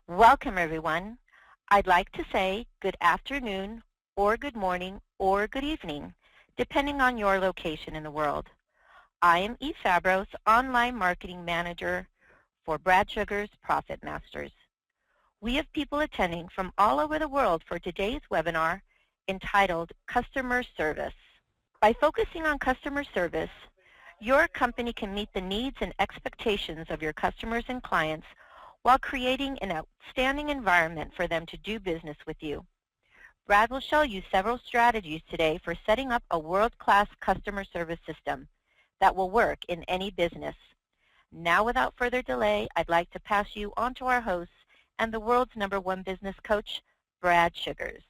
Welcome, everyone. I'd like to say good afternoon, or good morning, or good evening, depending on your location in the world. I am Eve Fabros, Online Marketing Manager for Brad Sugar's Profit Masters. We have people attending from all over the world for today's webinar entitled Customer Service. By focusing on customer service, your company can meet the needs and expectations of your customers and clients while creating an outstanding environment for them to do business with you. Brad will show you several strategies today for setting up a world-class customer service system that will work in any business. Now, without further delay, I'd like to pass you on to our host and the world's #1 business coach, Brad Sugars.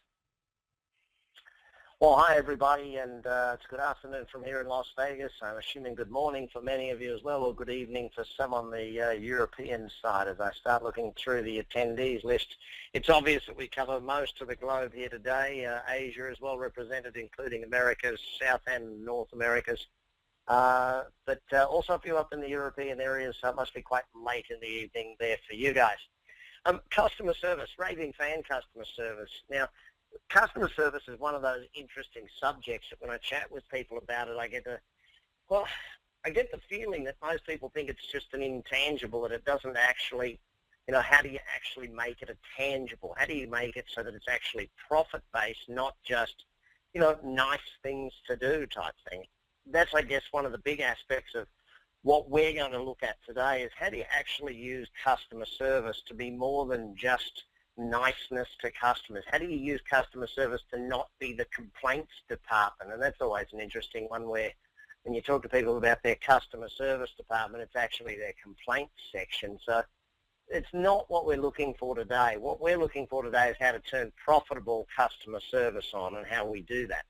Well, hi everybody, and it's good afternoon from here in Las Vegas. I'm assuming good morning for many of you as well, or good evening for some on the European side. As I start looking through the attendees list, it's obvious that we cover most of the globe here today. Asia is well represented, including Americas, South and North Americas. But also a few up in the European areas, so it must be quite late in the evening there for you guys. Customer service, raving fan customer service. Now, customer service is one of those interesting subjects that when I chat with people about it, I get the feeling that most people think it's just an intangible, that it doesn't actually, how do you actually make it a tangible? How do you make it so that it's actually profit-based, not just, nice things to do type thing? That's, I guess, one of the big aspects of what we're going to look at today is how do you actually use customer service to be more than just niceness to customers? How do you use customer service to not be the complaints department? And that's always an interesting one, where when you talk to people about their customer service department, it's actually their complaints section. So it's not what we're looking for today. What we're looking for today is how to turn profitable customer service on and how we do that.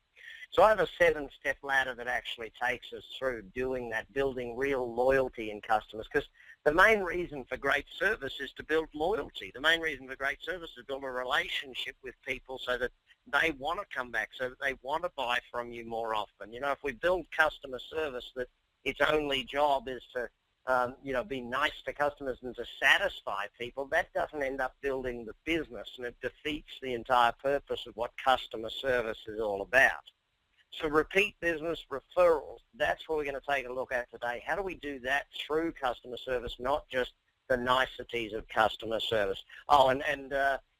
So I have a 7-step ladder that actually takes us through doing that, building real loyalty in customers, because the main reason for great service is to build loyalty. The main reason for great service is to build a relationship with people so that they want to come back, so that they want to buy from you more often. If we build customer service that its only job is to, be nice to customers and to satisfy people, that doesn't end up building the business, and it defeats the entire purpose of what customer service is all about. So repeat business, referrals, that's what we're going to take a look at today. How do we do that through customer service, not just the niceties of customer service? Oh, and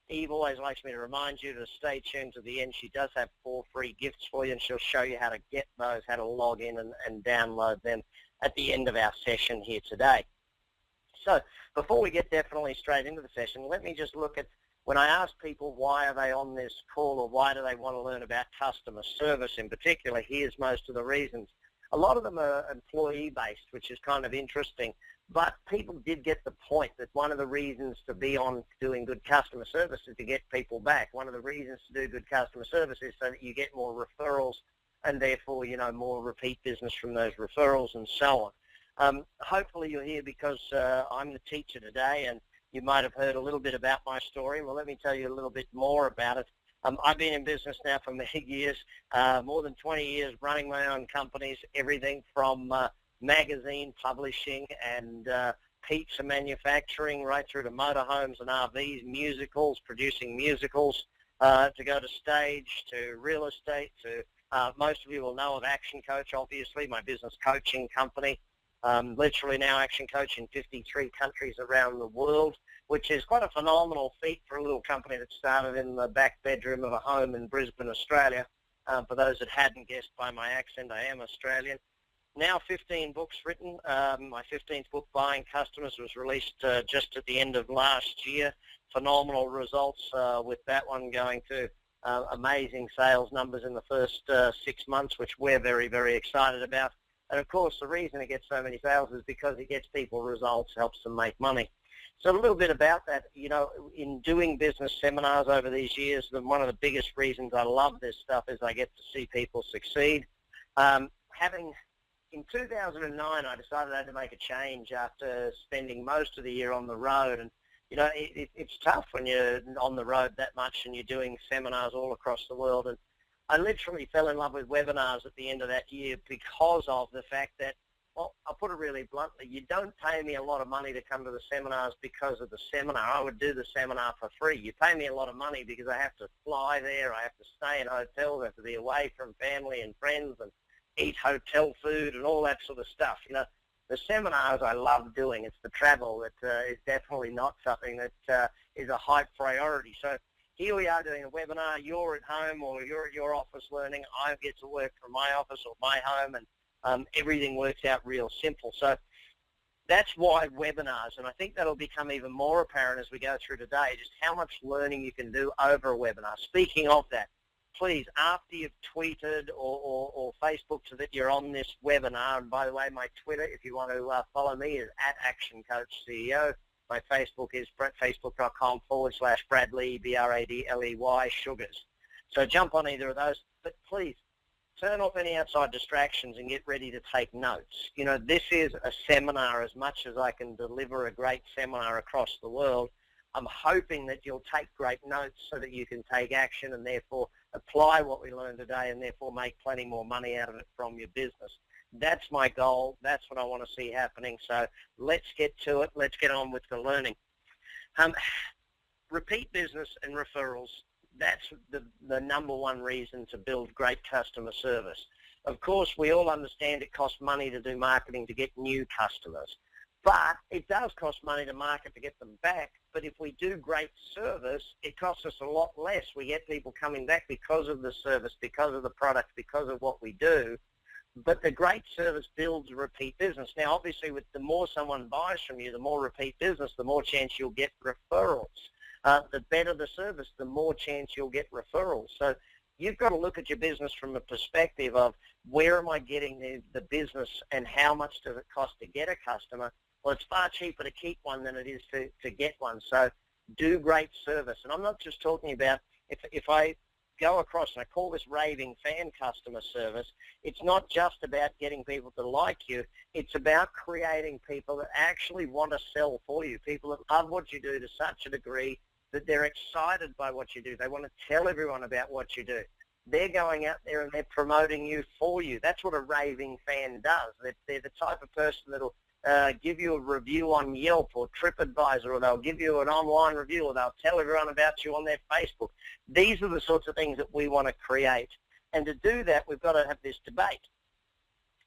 Eve always likes me to remind you to stay tuned to the end. She does have 4 free gifts for you, and she'll show you how to get those, how to log in and download them at the end of our session here today. So before we get definitely straight into the session, let me just look at, when I ask people why are they on this call or why do they want to learn about customer service in particular, here's most of the reasons. A lot of them are employee-based, which is kind of interesting, but people did get the point that one of the reasons to be on doing good customer service is to get people back. One of the reasons to do good customer service is so that you get more referrals and therefore, more repeat business from those referrals and so on. Hopefully you're here because I'm the teacher today, and you might have heard a little bit about my story. Well, let me tell you a little bit more about it. I've been in business now for many years, more than 20 years, running my own companies, everything from magazine publishing and pizza manufacturing, right through to motorhomes and RVs, musicals, producing musicals, to go to stage, to real estate, to most of you will know of Action Coach, obviously, my business coaching company. Literally now Action Coach in 53 countries around the world, which is quite a phenomenal feat for a little company that started in the back bedroom of a home in Brisbane, Australia. For those that hadn't guessed by my accent, I am Australian. Now 15 books written. My 15th book, Buying Customers, was released just at the end of last year. Phenomenal results with that one, going to amazing sales numbers in the first 6 months, which we're very, very excited about. And of course, the reason it gets so many sales is because it gets people results, helps them make money. So a little bit about that, in doing business seminars over these years, one of the biggest reasons I love this stuff is I get to see people succeed. In 2009, I decided I had to make a change after spending most of the year on the road. And, it's tough when you're on the road that much and you're doing seminars all across the world. And I literally fell in love with webinars at the end of that year because of the fact that well, I'll put it really bluntly, you don't pay me a lot of money to come to the seminars because of the seminar. I would do the seminar for free. You pay me a lot of money because I have to fly there, I have to stay in hotels, I have to be away from family and friends and eat hotel food and all that sort of stuff. You know, the seminars I love doing. It's the travel that is definitely not something that is a high priority. So here we are doing a webinar. You're at home or you're at your office learning. I get to work from my office or my home, and everything works out real simple. So that's why webinars, and I think that'll become even more apparent as we go through today, just how much learning you can do over a webinar. Speaking of that, please, after you've tweeted or Facebooked so that you're on this webinar, and by the way, my Twitter, if you want to follow me, is @ActionCoachCEO. My Facebook is facebook.com/Bradley, Bradley, Sugars. So jump on either of those, but please turn off any outside distractions and get ready to take notes. You know, this is a seminar. As much as I can deliver a great seminar across the world, I'm hoping that you'll take great notes so that you can take action and therefore apply what we learned today and therefore make plenty more money out of it from your business. That's my goal. That's what I want to see happening. So let's get to it. Let's get on with the learning. Repeat business and referrals, that's the number one reason to build great customer service. Of course, we all understand it costs money to do marketing to get new customers, but it does cost money to market to get them back. But if we do great service, it costs us a lot less. We get people coming back because of the service, because of the product, because of what we do. But the great service builds repeat business. Now, obviously, with the more someone buys from you, the more repeat business, the more chance you'll get referrals. The better the service, the more chance you'll get referrals. So you've got to look at your business from a perspective of where am I getting the business and how much does it cost to get a customer? Well, it's far cheaper to keep one than it is to get one. So do great service. And I'm not just talking about if I go across, and I call this raving fan customer service, it's not just about getting people to like you. It's about creating people that actually want to sell for you, people that love what you do to such a degree that they're excited by what you do. They want to tell everyone about what you do. They're going out there and they're promoting you for you. That's what a raving fan does. They're the type of person that'll give you a review on Yelp or TripAdvisor, or they'll give you an online review, or they'll tell everyone about you on their Facebook. These are the sorts of things that we want to create. And to do that, we've got to have this debate.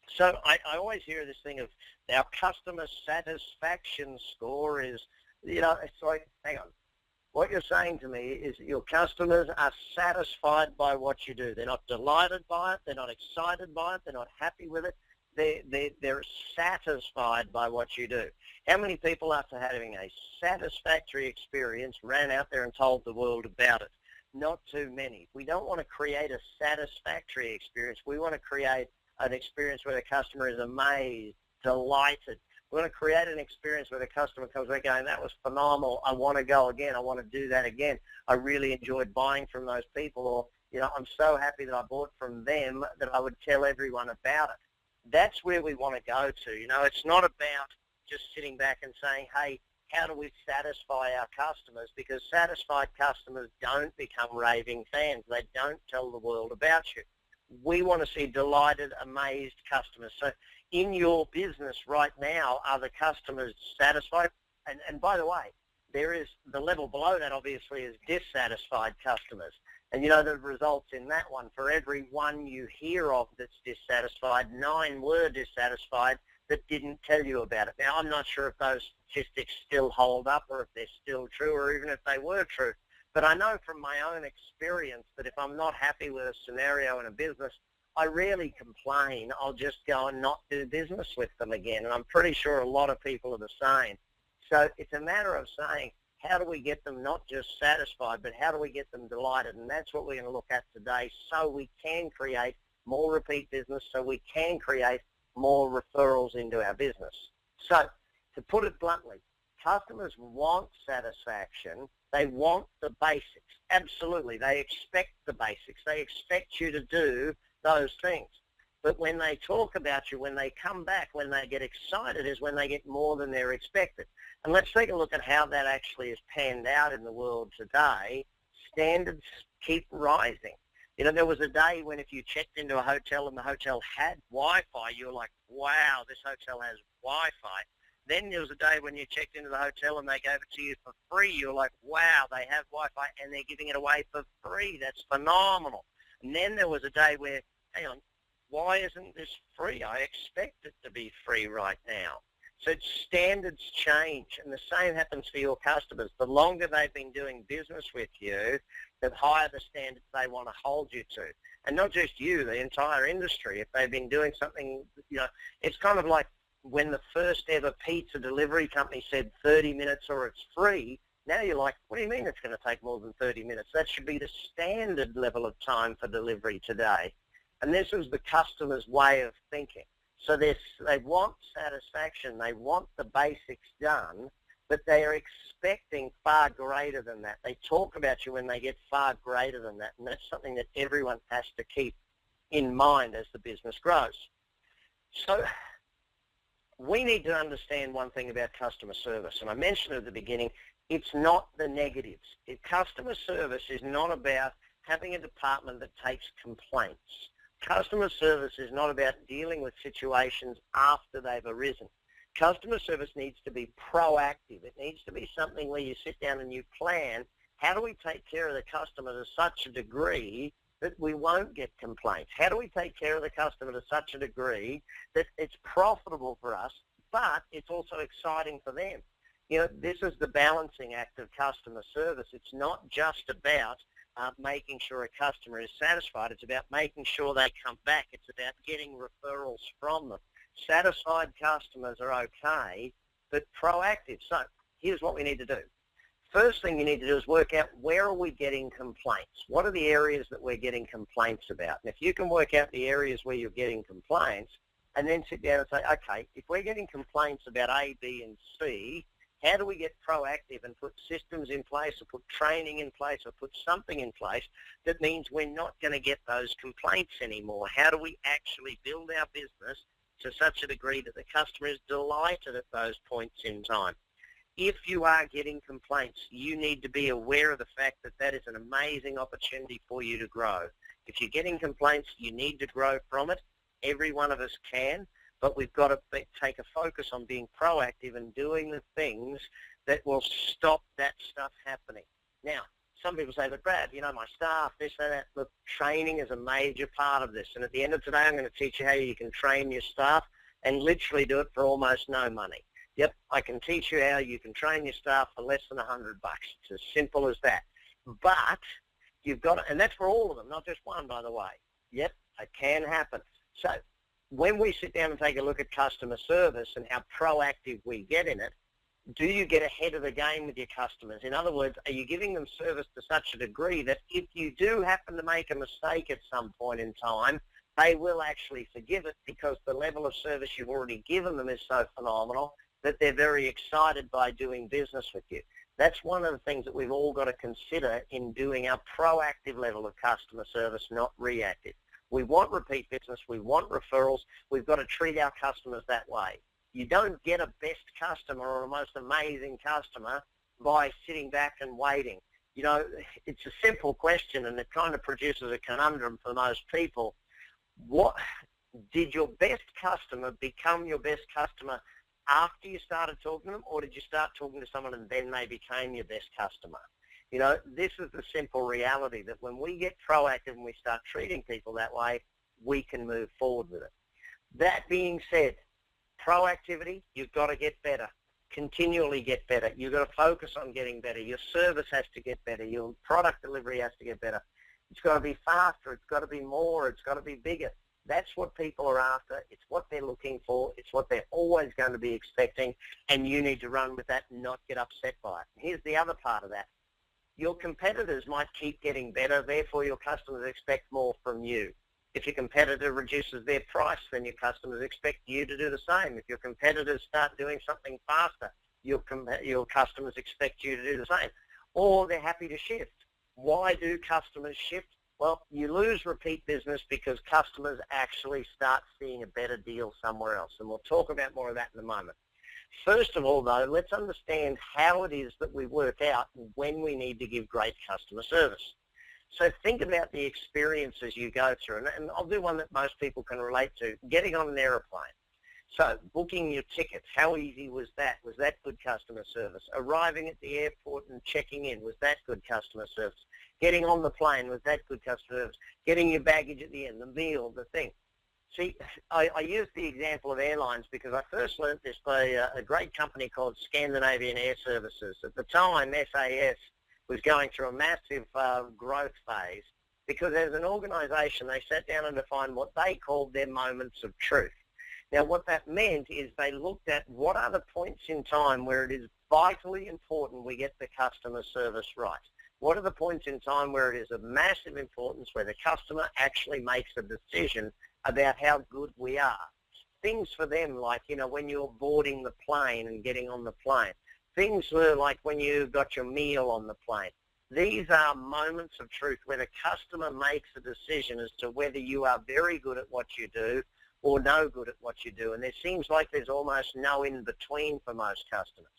So I always hear this thing of our customer satisfaction score is, you know, it's like, hang on. What you're saying to me is your customers are satisfied by what you do. They're not delighted by it. They're not excited by it. They're not happy with it. They're satisfied by what you do. How many people, after having a satisfactory experience, ran out there and told the world about it? Not too many. We don't want to create a satisfactory experience. We want to create an experience where the customer is amazed, delighted. We want to create an experience where the customer comes back going, that was phenomenal. I want to go again. I want to do that again. I really enjoyed buying from those people. Or, you know, I'm so happy that I bought from them that I would tell everyone about it. That's where we want to go to. You know, it's not about just sitting back and saying, hey, how do we satisfy our customers? Because satisfied customers don't become raving fans. They don't tell the world about you. We want to see delighted, amazed customers. So in your business right now, are the customers satisfied? And by the way, there is the level below that, obviously, is dissatisfied customers. And you know the results in that one, for every one you hear of that's dissatisfied, 9 were dissatisfied that didn't tell you about it. Now, I'm not sure if those statistics still hold up or if they're still true or even if they were true. But I know from my own experience that if I'm not happy with a scenario in a business, I rarely complain. I'll just go and not do business with them again. And I'm pretty sure a lot of people are the same. So it's a matter of saying, how do we get them not just satisfied, but how do we get them delighted? And that's what we're going to look at today, so we can create more repeat business, so we can create more referrals into our business. So to put it bluntly, customers want satisfaction. They want the basics. Absolutely. They expect the basics. They expect you to do those things. But when they talk about you, when they come back, when they get excited is when they get more than they're expected. And let's take a look at how that actually is panned out in the world today. Standards keep rising. You know, there was a day when if you checked into a hotel and the hotel had Wi-Fi, you were like, wow, this hotel has Wi-Fi. Then there was a day when you checked into the hotel and they gave it to you for free. You were like, wow, they have Wi-Fi and they're giving it away for free. That's phenomenal. And then there was a day where, hang on, why isn't this free? I expect it to be free right now. So standards change, and the same happens for your customers. The longer they've been doing business with you, the higher the standards they want to hold you to. And not just you, the entire industry. If they've been doing something, you know, it's kind of like when the first ever pizza delivery company said 30 minutes or it's free. Now you're like, what do you mean it's going to take more than 30 minutes? That should be the standard level of time for delivery today. And this was the customer's way of thinking. So they want satisfaction, they want the basics done, but they are expecting far greater than that. They talk about you when they get far greater than that, and that's something that everyone has to keep in mind as the business grows. So we need to understand one thing about customer service, and I mentioned at the beginning, it's not the negatives. Customer service is not about having a department that takes complaints. Customer service is not about dealing with situations after they've arisen. Customer service needs to be proactive. It needs to be something where you sit down and you plan, how do we take care of the customer to such a degree that we won't get complaints? How do we take care of the customer to such a degree that it's profitable for us, but it's also exciting for them? You know, this is the balancing act of customer service. It's not just about making sure a customer is satisfied. It's about making sure they come back. It's about getting referrals from them. Satisfied customers are okay, but proactive. So here's what we need to do. First thing you need to do is work out, where are we getting complaints? What are the areas that we're getting complaints about? And if you can work out the areas where you're getting complaints, and then sit down and say, okay, if we're getting complaints about A, B, and C, how do we get proactive and put systems in place or put training in place or put something in place that means we're not going to get those complaints anymore? How do we actually build our business to such a degree that the customer is delighted at those points in time? If you are getting complaints, you need to be aware of the fact that that is an amazing opportunity for you to grow. If you're getting complaints, you need to grow from it. Every one of us can. But we've got to take a focus on being proactive and doing the things that will stop that stuff happening. Now, some people say, but Brad, you know, my staff, this and that. Look, training is a major part of this. And at the end of today, I'm going to teach you how you can train your staff and literally do it for almost no money. Yep, I can teach you how you can train your staff for less than $100. It's as simple as that. But you've got to, and that's for all of them, not just one, by the way. Yep, it can happen. So when we sit down and take a look at customer service and how proactive we get in it, do you get ahead of the game with your customers? In other words, are you giving them service to such a degree that if you do happen to make a mistake at some point in time, they will actually forgive it because the level of service you've already given them is so phenomenal that they're very excited by doing business with you. That's one of the things that we've all got to consider in doing our proactive level of customer service, not reactive. We want repeat business. We want referrals. We've got to treat our customers that way. You don't get a best customer or a most amazing customer by sitting back and waiting. You know, it's a simple question, and it kind of produces a conundrum for most people. What did your best customer become your best customer after you started talking to them, or did you start talking to someone and then they became your best customer? You know, this is the simple reality that when we get proactive and we start treating people that way, we can move forward with it. That being said, proactivity, you've got to get better, continually get better. You've got to focus on getting better. Your service has to get better. Your product delivery has to get better. It's got to be faster. It's got to be more. It's got to be bigger. That's what people are after. It's what they're looking for. It's what they're always going to be expecting, and you need to run with that and not get upset by it. Here's the other part of that. Your competitors might keep getting better, therefore your customers expect more from you. If your competitor reduces their price, then your customers expect you to do the same. If your competitors start doing something faster, your customers expect you to do the same. Or they're happy to shift. Why do customers shift? Well, you lose repeat business because customers actually start seeing a better deal somewhere else. And we'll talk about more of that in a moment. First of all, though, let's understand how it is that we work out when we need to give great customer service. So think about the experiences you go through, and I'll do one that most people can relate to, getting on an aeroplane. So booking your tickets, how easy was that? Was that good customer service? Arriving at the airport and checking in, was that good customer service? Getting on the plane, was that good customer service? Getting your baggage at the end, the meal, the thing. See, I use the example of airlines because I first learned this by a great company called Scandinavian Air Services. At the time, SAS was going through a massive growth phase because as an organisation, they sat down and defined what they called their moments of truth. Now, what that meant is they looked at what are the points in time where it is vitally important we get the customer service right. What are the points in time where it is of massive importance where the customer actually makes a decision about how good we are? Things for them like, when you're boarding the plane and getting on the plane. Things like when you got your meal on the plane. These are moments of truth where the customer makes a decision as to whether you are very good at what you do or no good at what you do. And there seems like there's almost no in-between for most customers.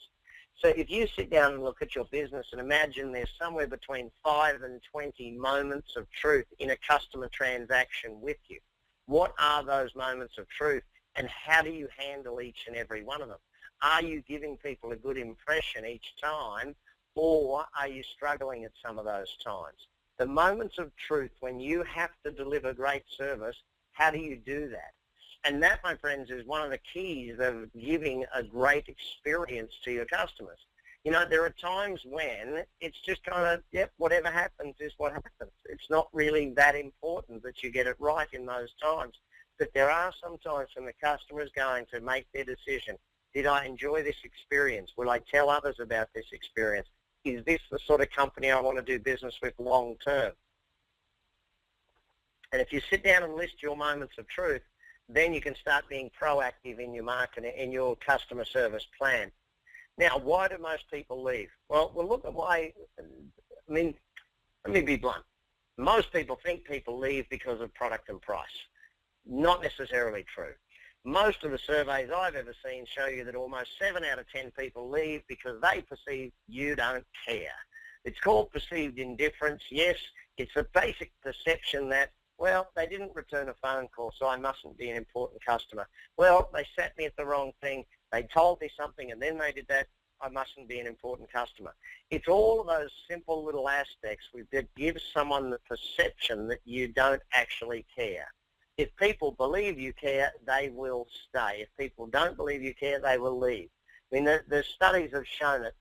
So if you sit down and look at your business and imagine there's somewhere between 5 and 20 moments of truth in a customer transaction with you, what are those moments of truth and how do you handle each and every one of them? Are you giving people a good impression each time or are you struggling at some of those times? The moments of truth when you have to deliver great service, how do you do that? And that, my friends, is one of the keys of giving a great experience to your customers. There are times when it's just kind of, yep, whatever happens is what happens. It's not really that important that you get it right in those times. But there are some times when the customer is going to make their decision. Did I enjoy this experience? Will I tell others about this experience? Is this the sort of company I want to do business with long term? And if you sit down and list your moments of truth, then you can start being proactive in your marketing, in your customer service plan. Now, why do most people leave? Well, we'll look at why. Let me be blunt. Most people think people leave because of product and price. Not necessarily true. Most of the surveys I've ever seen show you that almost 7 out of 10 people leave because they perceive you don't care. It's called perceived indifference. Yes, it's a basic perception that, well, they didn't return a phone call, so I mustn't be an important customer. Well, they sat me at the wrong thing. They told me something, and then they did that. I mustn't be an important customer. It's all of those simple little aspects that give someone the perception that you don't actually care. If people believe you care, they will stay. If people don't believe you care, they will leave. The studies have shown it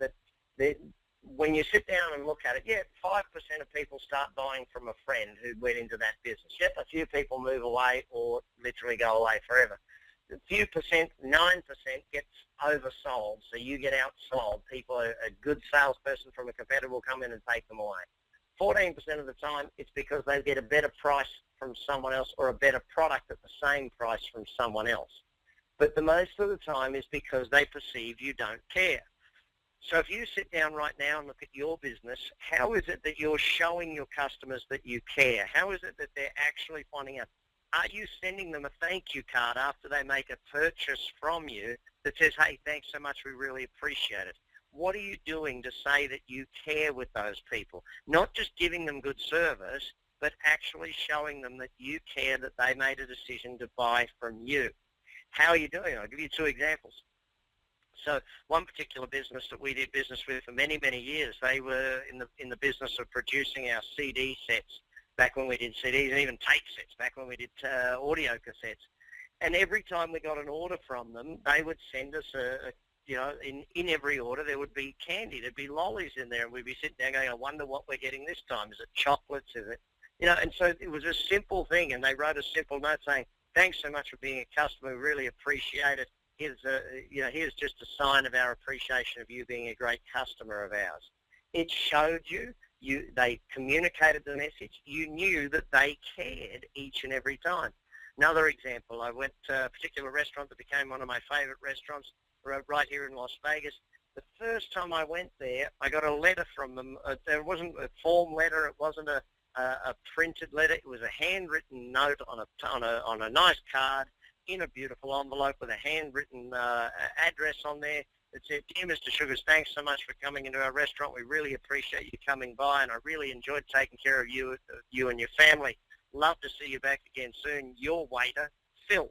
that when you sit down and look at it, 5% of people start buying from a friend who went into that business. Yep, a few people move away or literally go away forever. A few percent, 9% gets oversold, so you get outsold. A good salesperson from a competitor will come in and take them away. 14% of the time, it's because they get a better price from someone else or a better product at the same price from someone else. But the most of the time is because they perceive you don't care. So if you sit down right now and look at your business, how is it that you're showing your customers that you care? How is it that they're actually finding out? Are you sending them a thank you card after they make a purchase from you that says, hey, thanks so much, we really appreciate it? What are you doing to say that you care with those people? Not just giving them good service, but actually showing them that you care, that they made a decision to buy from you. How are you doing? I'll give you 2 examples. So one particular business that we did business with for many, many years, they were in the business of producing our CD sets back when we did CDs, and even tape sets back when we did audio cassettes. And every time we got an order from them, they would send us in every order there would be candy, there'd be lollies in there, and we'd be sitting there going, I wonder what we're getting this time. Is it chocolates? Is it, and so it was a simple thing, and they wrote a simple note saying, thanks so much for being a customer, we really appreciate it. Here's just a sign of our appreciation of you being a great customer of ours. It showed they communicated the message. You knew that they cared each and every time. Another example, I went to a particular restaurant that became one of my favorite restaurants right here in Las Vegas. The first time I went there, I got a letter from them. It wasn't a form letter. It wasn't a printed letter. It was a handwritten note on a nice card in a beautiful envelope with a handwritten address on there That's it. Dear Mr. Sugars, thanks so much for coming into our restaurant. We really appreciate you coming by, and I really enjoyed taking care of you and your family. Love to see you back again soon. Your waiter, Phil.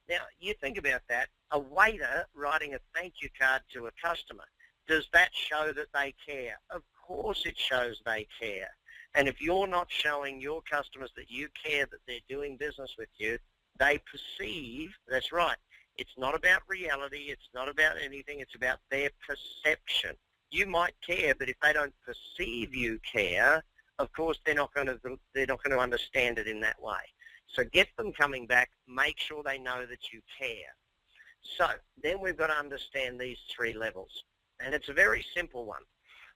Now, you think about that. A waiter writing a thank you card to a customer. Does that show that they care? Of course it shows they care. And if you're not showing your customers that you care, that they're doing business with you, they perceive, that's right, it's not about reality, it's not about anything, it's about their perception. You might care, but if they don't perceive you care, of course they're not going to understand it in that way. So get them coming back, make sure they know that you care. So then we've got to understand these three levels. And it's a very simple one.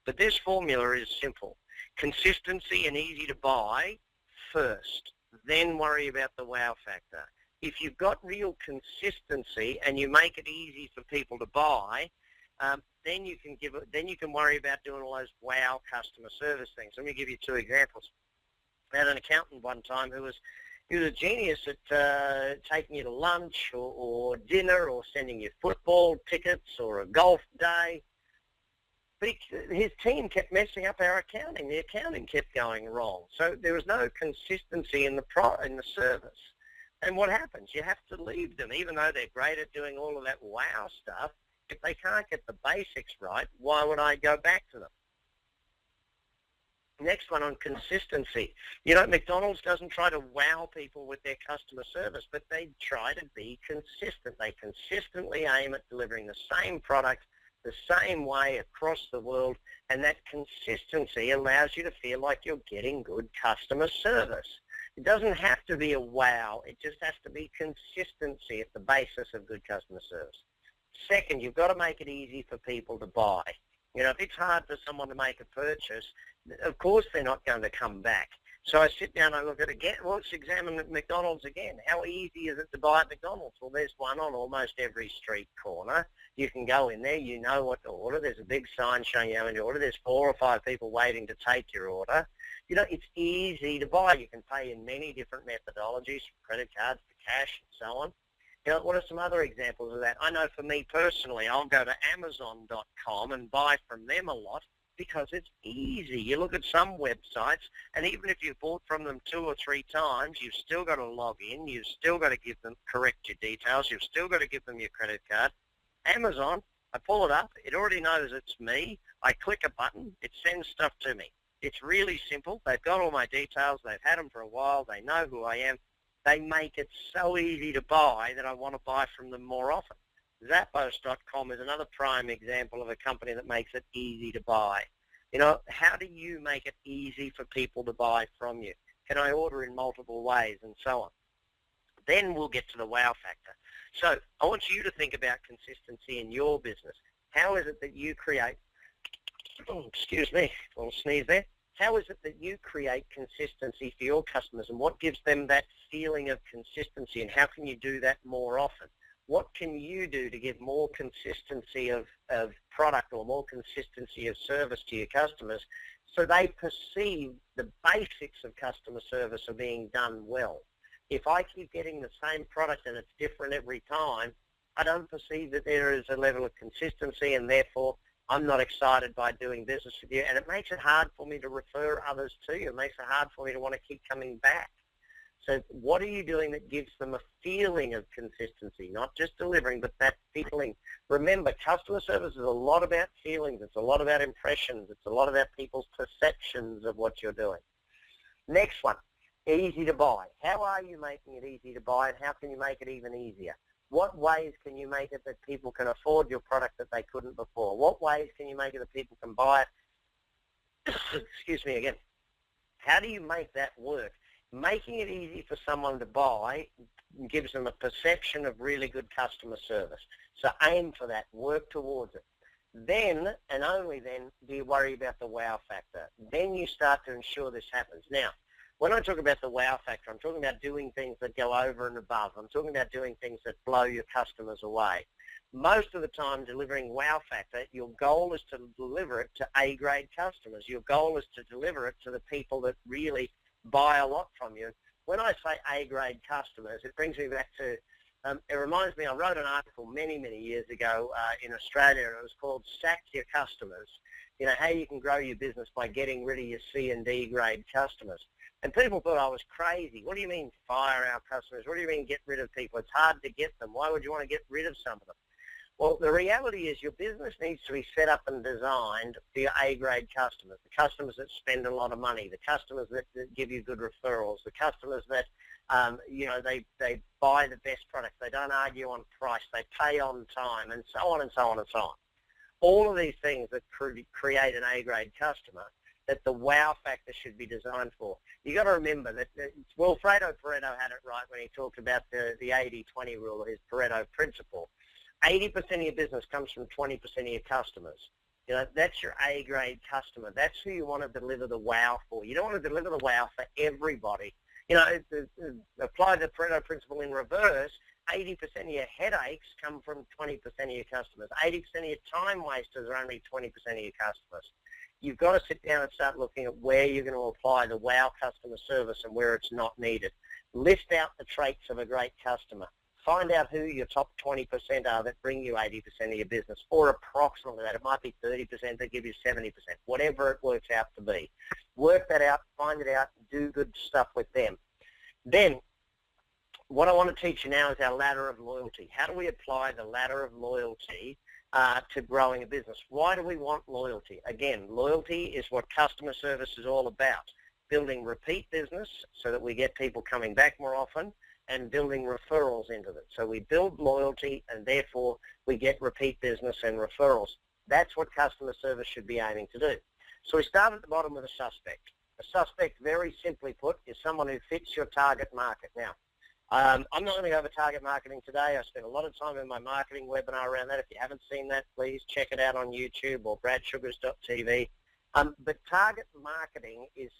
But this formula is simple. Consistency and easy to buy first, then worry about the wow factor. If you've got real consistency and you make it easy for people to buy, then you can worry about doing all those wow customer service things. Let me give you two examples. I had an accountant one time who was a genius at taking you to lunch or dinner or sending you football tickets or a golf day. But his team kept messing up our accounting. The accounting kept going wrong. So there was no consistency in the service. And what happens? You have to leave them, even though they're great at doing all of that wow stuff. If they can't get the basics right, why would I go back to them? Next one on consistency. You know, McDonald's doesn't try to wow people with their customer service, but they try to be consistent. They consistently aim at delivering the same product the same way across the world, and that consistency allows you to feel like you're getting good customer service. It doesn't have to be a wow. It just has to be consistency at the basis of good customer service. Second, you've got to make it easy for people to buy. You know, if it's hard for someone to make a purchase, of course they're not going to come back. So I sit down and I look at it again. Well, let's examine McDonald's again. How easy is it to buy at McDonald's? Well, there's one on almost every street corner. You can go in there. You know what to order. There's a big sign showing you how to order. There's 4 or 5 people waiting to take your order. You know, it's easy to buy. You can pay in many different methodologies, from credit cards to cash and so on. You know, what are some other examples of that? I know for me personally, I'll go to Amazon.com and buy from them a lot, because it's easy. You look at some websites, and even if you've bought from them 2 or 3 times, you've still got to log in. You've still got to correct your details. You've still got to give them your credit card. Amazon, I pull it up. It already knows it's me. I click a button. It sends stuff to me. It's really simple. They've got all my details. They've had them for a while. They know who I am. They make it so easy to buy that I want to buy from them more often. Zappos.com is another prime example of a company that makes it easy to buy. You know, how do you make it easy for people to buy from you? Can I order in multiple ways and so on? Then we'll get to the wow factor. So I want you to think about consistency in your business. How is it that you create, excuse me, a little sneeze there. How is it that you create consistency for your customers, and what gives them that feeling of consistency, and how can you do that more often? What can you do to give more consistency of product or more consistency of service to your customers so they perceive the basics of customer service are being done well? If I keep getting the same product and it's different every time, I don't perceive that there is a level of consistency, and therefore I'm not excited by doing business with you, and it makes it hard for me to refer others to you. It makes it hard for me to want to keep coming back. So what are you doing that gives them a feeling of consistency, not just delivering, but that feeling? Remember, customer service is a lot about feelings. It's a lot about impressions. It's a lot about people's perceptions of what you're doing. Next one, easy to buy. How are you making it easy to buy, and how can you make it even easier? What ways can you make it that people can afford your product that they couldn't before? What ways can you make it that people can buy it? Excuse me again. How do you make that work? Making it easy for someone to buy gives them a perception of really good customer service. So aim for that. Work towards it. Then, and only then, do you worry about the wow factor. Then you start to ensure this happens. Now, when I talk about the wow factor, I'm talking about doing things that go over and above. I'm talking about doing things that blow your customers away. Most of the time, delivering wow factor, your goal is to deliver it to A-grade customers. Your goal is to deliver it to the people that really buy a lot from you. When I say A-grade customers, it brings me back to It reminds me, I wrote an article many, many years ago in Australia, and it was called Sack Your Customers. How you can grow your business by getting rid of your C and D grade customers. And people thought I was crazy. What do you mean fire our customers? What do you mean get rid of people? It's hard to get them. Why would you want to get rid of some of them? Well, the reality is your business needs to be set up and designed for your A-grade customers, the customers that spend a lot of money, the customers that give you good referrals, the customers that, they buy the best products, they don't argue on price, they pay on time, and so on and so on and so on. All of these things that create an A-grade customer that the wow factor should be designed for. You got to remember that, Wilfredo Pareto had it right when he talked about the 80-20 rule, his Pareto principle. 80% of your business comes from 20% of your customers. That's your A-grade customer. That's who you want to deliver the wow for. You don't want to deliver the wow for everybody. Apply the Pareto principle in reverse. 80% of your headaches come from 20% of your customers. 80% of your time wasters are only 20% of your customers. You've got to sit down and start looking at where you're going to apply the wow customer service and where it's not needed. List out the traits of a great customer. Find out who your top 20% are that bring you 80% of your business, or approximately that. It might be 30% that give you 70%, whatever it works out to be. Work that out, find it out, do good stuff with them. Then, what I want to teach you now is our ladder of loyalty. How do we apply the ladder of loyalty to growing a business? Why do we want loyalty? Again, loyalty is what customer service is all about. Building repeat business so that we get people coming back more often, and building referrals into it. So we build loyalty, and therefore we get repeat business and referrals. That's what customer service should be aiming to do. So we start at the bottom with a suspect. A suspect, very simply put, is someone who fits your target market. Now, I'm not going to go over target marketing today. I spent a lot of time in my marketing webinar around that. If you haven't seen that, please check it out on YouTube or bradsugars.tv. But target marketing is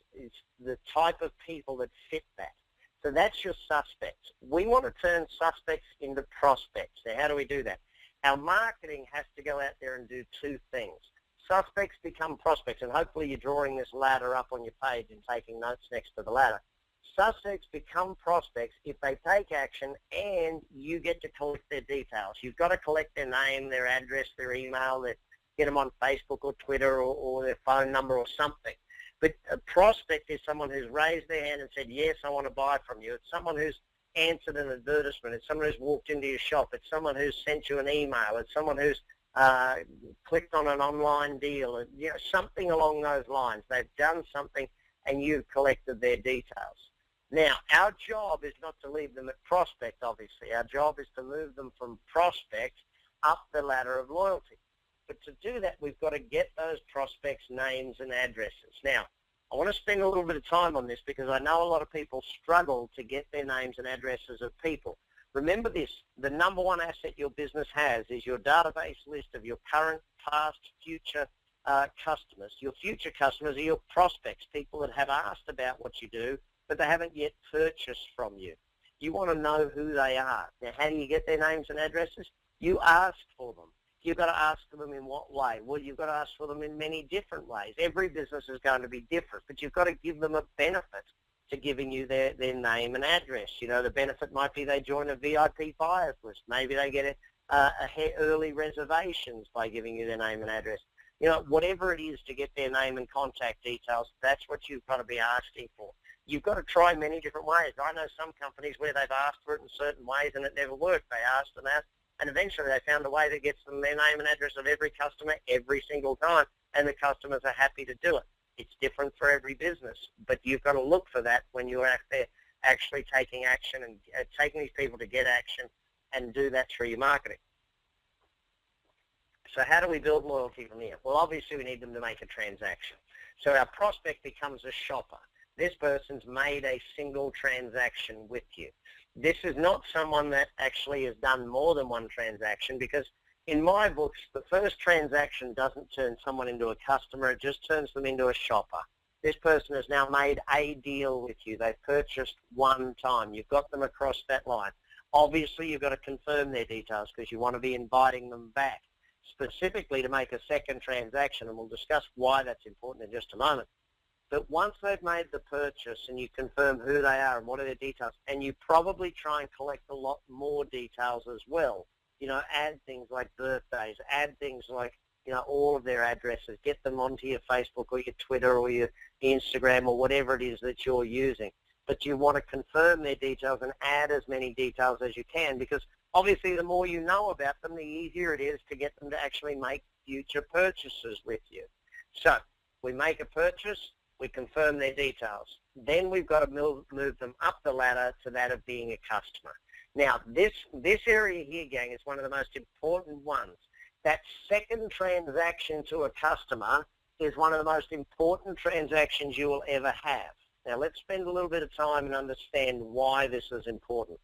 the type of people that fit that. So that's your suspects. We want to turn suspects into prospects. Now, how do we do that? Our marketing has to go out there and do two things. Suspects become prospects, and hopefully you're drawing this ladder up on your page and taking notes next to the ladder. Suspects become prospects if they take action and you get to collect their details. You've got to collect their name, their address, their email, get them on Facebook or Twitter or their phone number or something. But a prospect is someone who's raised their hand and said, yes, I want to buy from you. It's someone who's answered an advertisement. It's someone who's walked into your shop. It's someone who's sent you an email. It's someone who's clicked on an online deal. Something along those lines. They've done something and you've collected their details. Now, our job is not to leave them at prospect, obviously. Our job is to move them from prospect up the ladder of loyalty. But to do that, we've got to get those prospects' names and addresses. Now, I want to spend a little bit of time on this because I know a lot of people struggle to get their names and addresses of people. Remember this, the number one asset your business has is your database list of your current, past, future customers. Your future customers are your prospects, people that have asked about what you do, but they haven't yet purchased from you. You want to know who they are. Now, how do you get their names and addresses? You ask for them. You've got to ask for them in what way? Well, you've got to ask for them in many different ways. Every business is going to be different, but you've got to give them a benefit to giving you their name and address. The benefit might be they join a VIP buyers list. Maybe they get early reservations by giving you their name and address. Whatever it is to get their name and contact details, that's what you've got to be asking for. You've got to try many different ways. I know some companies where they've asked for it in certain ways and it never worked. They asked and asked, and eventually they found a way that gets them their name and address of every customer every single time, and the customers are happy to do it. It's different for every business, but you've got to look for that when you're out there actually taking action and taking these people to get action and do that through your marketing. So how do we build loyalty from here? Well, obviously we need them to make a transaction. So our prospect becomes a shopper. This person's made a single transaction with you. This is not someone that actually has done more than one transaction, because in my books, the first transaction doesn't turn someone into a customer. It just turns them into a shopper. This person has now made a deal with you. They've purchased one time. You've got them across that line. Obviously, you've got to confirm their details because you want to be inviting them back, specifically to make a second transaction, and we'll discuss why that's important in just a moment. But once they've made the purchase and you confirm who they are and what are their details, and you probably try and collect a lot more details as well, add things like birthdays, add things like, all of their addresses, get them onto your Facebook or your Twitter or your Instagram or whatever it is that you're using. But you want to confirm their details and add as many details as you can, because obviously the more you know about them, the easier it is to get them to actually make future purchases with you. So we make a purchase, we confirm their details. Then we've got to move them up the ladder to that of being a customer. Now, this area here, gang, is one of the most important ones. That second transaction to a customer is one of the most important transactions you will ever have. Now, let's spend a little bit of time and understand why this is important.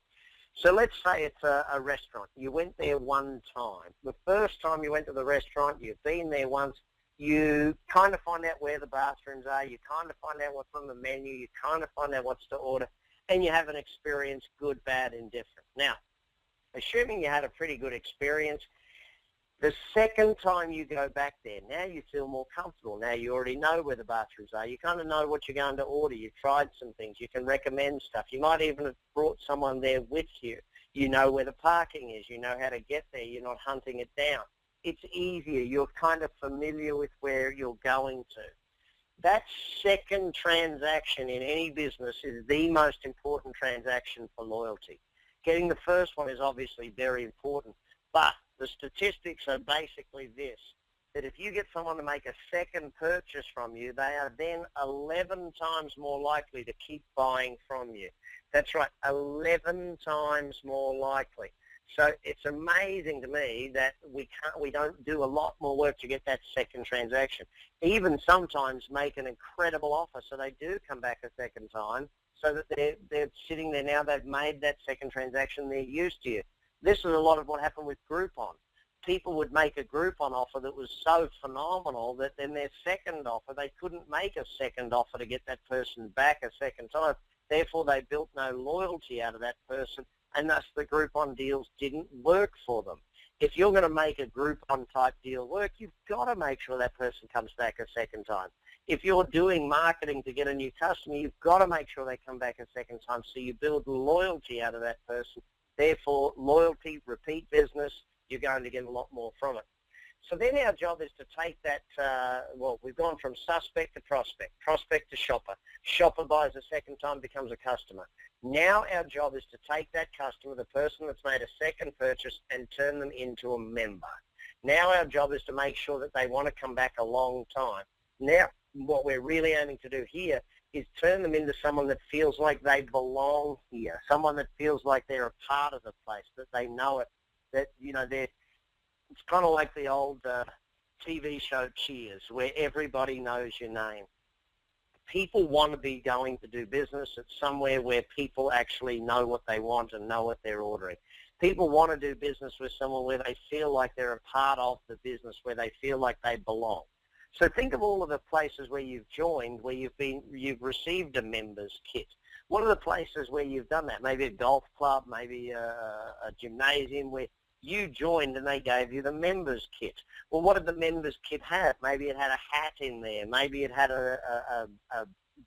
So let's say it's a restaurant. You went there one time. The first time you went to the restaurant, you've been there once, you kind of find out where the bathrooms are, you kind of find out what's on the menu, you kind of find out what's to order, and you have an experience, good, bad, indifferent. Now, assuming you had a pretty good experience, the second time you go back there, now you feel more comfortable. Now you already know where the bathrooms are. You kind of know what you're going to order. You've tried some things. You can recommend stuff. You might even have brought someone there with you. You know where the parking is. You know how to get there. You're not hunting it down. It's easier. You're kind of familiar with where you're going to. That second transaction in any business is the most important transaction for loyalty. Getting the first one is obviously very important, but the statistics are basically this, that if you get someone to make a second purchase from you, they are then 11 times more likely to keep buying from you. That's right, 11 times more likely. So it's amazing to me that we don't do a lot more work to get that second transaction. Even sometimes make an incredible offer so they do come back a second time, so that they're sitting there now, they've made that second transaction, they're used to you. This is a lot of what happened with Groupon. People would make a Groupon offer that was so phenomenal that then their second offer, they couldn't make a second offer to get that person back a second time. Therefore, they built no loyalty out of that person, and thus the Groupon deals didn't work for them. If you're going to make a Groupon type deal work, you've got to make sure that person comes back a second time. If you're doing marketing to get a new customer, you've got to make sure they come back a second time, so you build loyalty out of that person. Therefore, loyalty, repeat business, you're going to get a lot more from it. So then our job is to take that, we've gone from suspect to prospect, prospect to shopper. Shopper buys a second time, becomes a customer. Now our job is to take that customer, the person that's made a second purchase, and turn them into a member. Now our job is to make sure that they want to come back a long time. Now what we're really aiming to do here is turn them into someone that feels like they belong here, someone that feels like they're a part of the place, that they know it, that, it's kind of like the old TV show Cheers, where everybody knows your name. People want to be going to do business at somewhere where people actually know what they want and know what they're ordering. People want to do business with someone where they feel like they're a part of the business, where they feel like they belong. So think of all of the places where you've joined, where you've received a member's kit. What are the places where you've done that? Maybe a golf club, maybe a gymnasium where you joined and they gave you the member's kit. Well, what did the member's kit have? Maybe it had a hat in there. Maybe it had a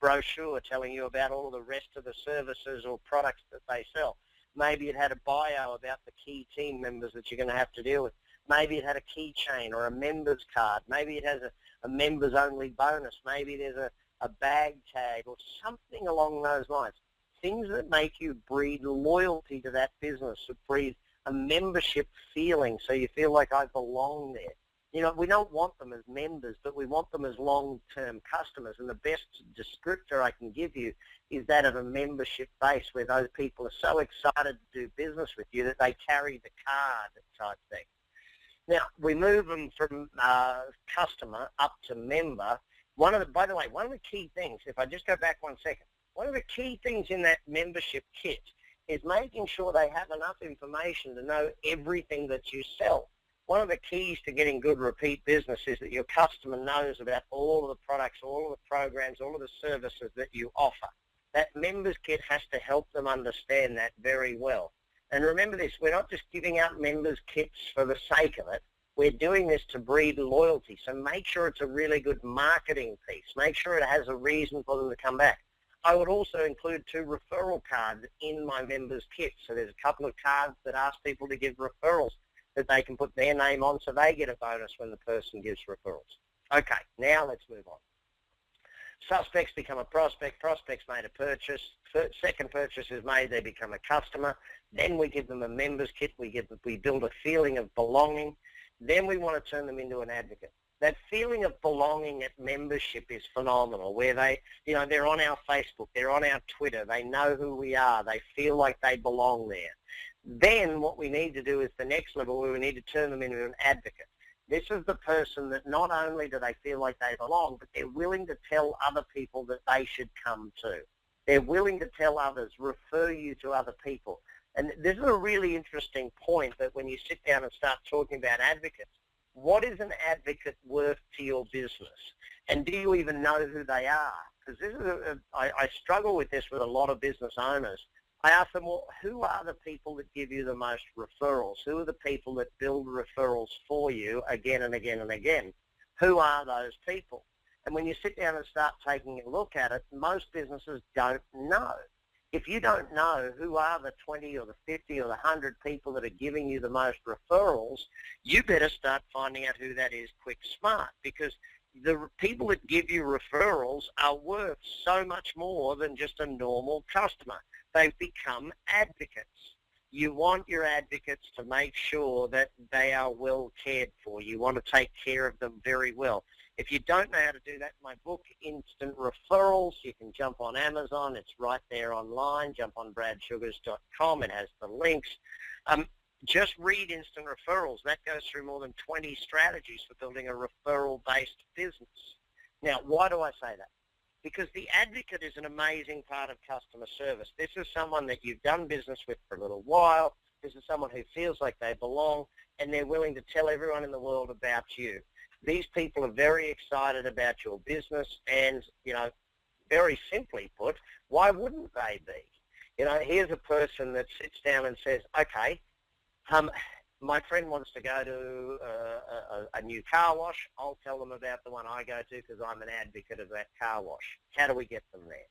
brochure telling you about all of the rest of the services or products that they sell. Maybe it had a bio about the key team members that you're going to have to deal with. Maybe it had a keychain or a member's card. Maybe it has a members only bonus. Maybe there's a bag tag or something along those lines. Things that make you breed loyalty to that business, that breed a membership feeling, so you feel like I belong there. We don't want them as members, but we want them as long-term customers. And the best descriptor I can give you is that of a membership base, where those people are so excited to do business with you that they carry the card type thing. Now, we move them from customer up to member. By the way, one of the key things, if I just go back 1 second, one of the key things in that membership kit is making sure they have enough information to know everything that you sell. One of the keys to getting good repeat business is that your customer knows about all of the products, all of the programs, all of the services that you offer. That members kit has to help them understand that very well. And remember this, we're not just giving out members kits for the sake of it. We're doing this to breed loyalty. So make sure it's a really good marketing piece. Make sure it has a reason for them to come back. I would also include 2 referral cards in my members kit. So there's a couple of cards that ask people to give referrals that they can put their name on, so they get a bonus when the person gives referrals. Okay, now let's move on. Suspects become a prospect. Prospects made a purchase. Second purchase is made, they become a customer. Then we give them a members kit. We build a feeling of belonging. Then we want to turn them into an advocate. That feeling of belonging at membership is phenomenal, where they're on our Facebook, they're on our Twitter, they know who we are, they feel like they belong there. Then what we need to do is the next level, where we need to turn them into an advocate. This is the person that not only do they feel like they belong, but they're willing to tell other people that they should come to. They're willing to tell others, refer you to other people. And this is a really interesting point, that when you sit down and start talking about advocates, what is an advocate worth to your business? And do you even know who they are? Because this is I struggle with this with a lot of business owners. I ask them, well, who are the people that give you the most referrals? Who are the people that build referrals for you again and again and again? Who are those people? And when you sit down and start taking a look at it, most businesses don't know. If you don't know who are the 20 or the 50 or the 100 people that are giving you the most referrals, you better start finding out who that is quick smart, because the people that give you referrals are worth so much more than just a normal customer. They've become advocates. You want your advocates to make sure that they are well cared for. You want to take care of them very well. If you don't know how to do that, my book, Instant Referrals, you can jump on Amazon. It's right there online. Jump on bradsugars.com. It has the links. Just read Instant Referrals. That goes through more than 20 strategies for building a referral-based business. Now, why do I say that? Because the advocate is an amazing part of customer service. This is someone that you've done business with for a little while. This is someone who feels like they belong, and they're willing to tell everyone in the world about you. These people are very excited about your business, and, very simply put, why wouldn't they be? Here's a person that sits down and says, okay, my friend wants to go to a new car wash. I'll tell them about the one I go to because I'm an advocate of that car wash. How do we get them there?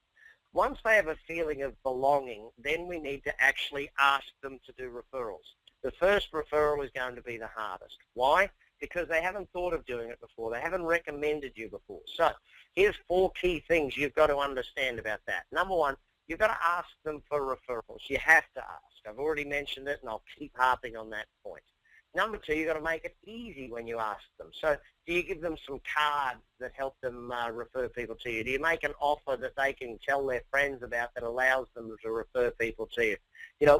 Once they have a feeling of belonging, then we need to actually ask them to do referrals. The first referral is going to be the hardest. Why? Because they haven't thought of doing it before. They haven't recommended you before. So here's 4 key things you've got to understand about that. Number 1, you've got to ask them for referrals. You have to ask. I've already mentioned it, and I'll keep harping on that point. Number 2, you've got to make it easy when you ask them. So do you give them some cards that help them refer people to you? Do you make an offer that they can tell their friends about that allows them to refer people to you?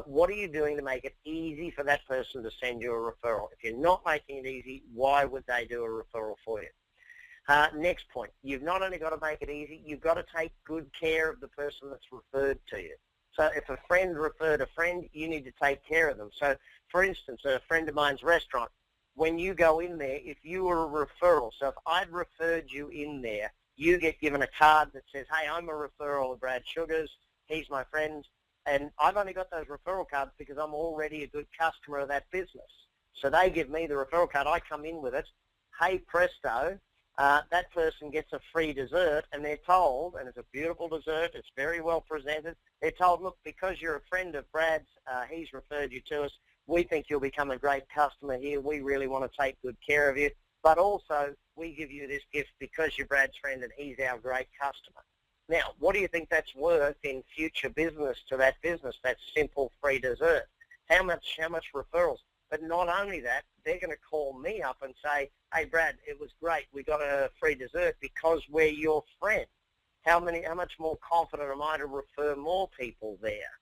What are you doing to make it easy for that person to send you a referral? If you're not making it easy, why would they do a referral for you? Next point, you've not only got to make it easy, you've got to take good care of the person that's referred to you. So if a friend referred a friend, you need to take care of them. So, for instance, a friend of mine's restaurant, when you go in there, if you were a referral, so if I'd referred you in there, you get given a card that says, hey, I'm a referral of Brad Sugars, he's my friend, and I've only got those referral cards because I'm already a good customer of that business. So they give me the referral card, I come in with it, hey presto, that person gets a free dessert, and they're told, and it's a beautiful dessert, it's very well presented, they're told, look, because you're a friend of Brad's, he's referred you to us, we think you'll become a great customer here, we really want to take good care of you, but also we give you this gift because you're Brad's friend and he's our great customer. Now, what do you think that's worth in future business to that business, that simple free dessert? How much referrals? But not only that, they're going to call me up and say, hey, Brad, it was great. We got a free dessert because we're your friend. How much more confident am I to refer more people there?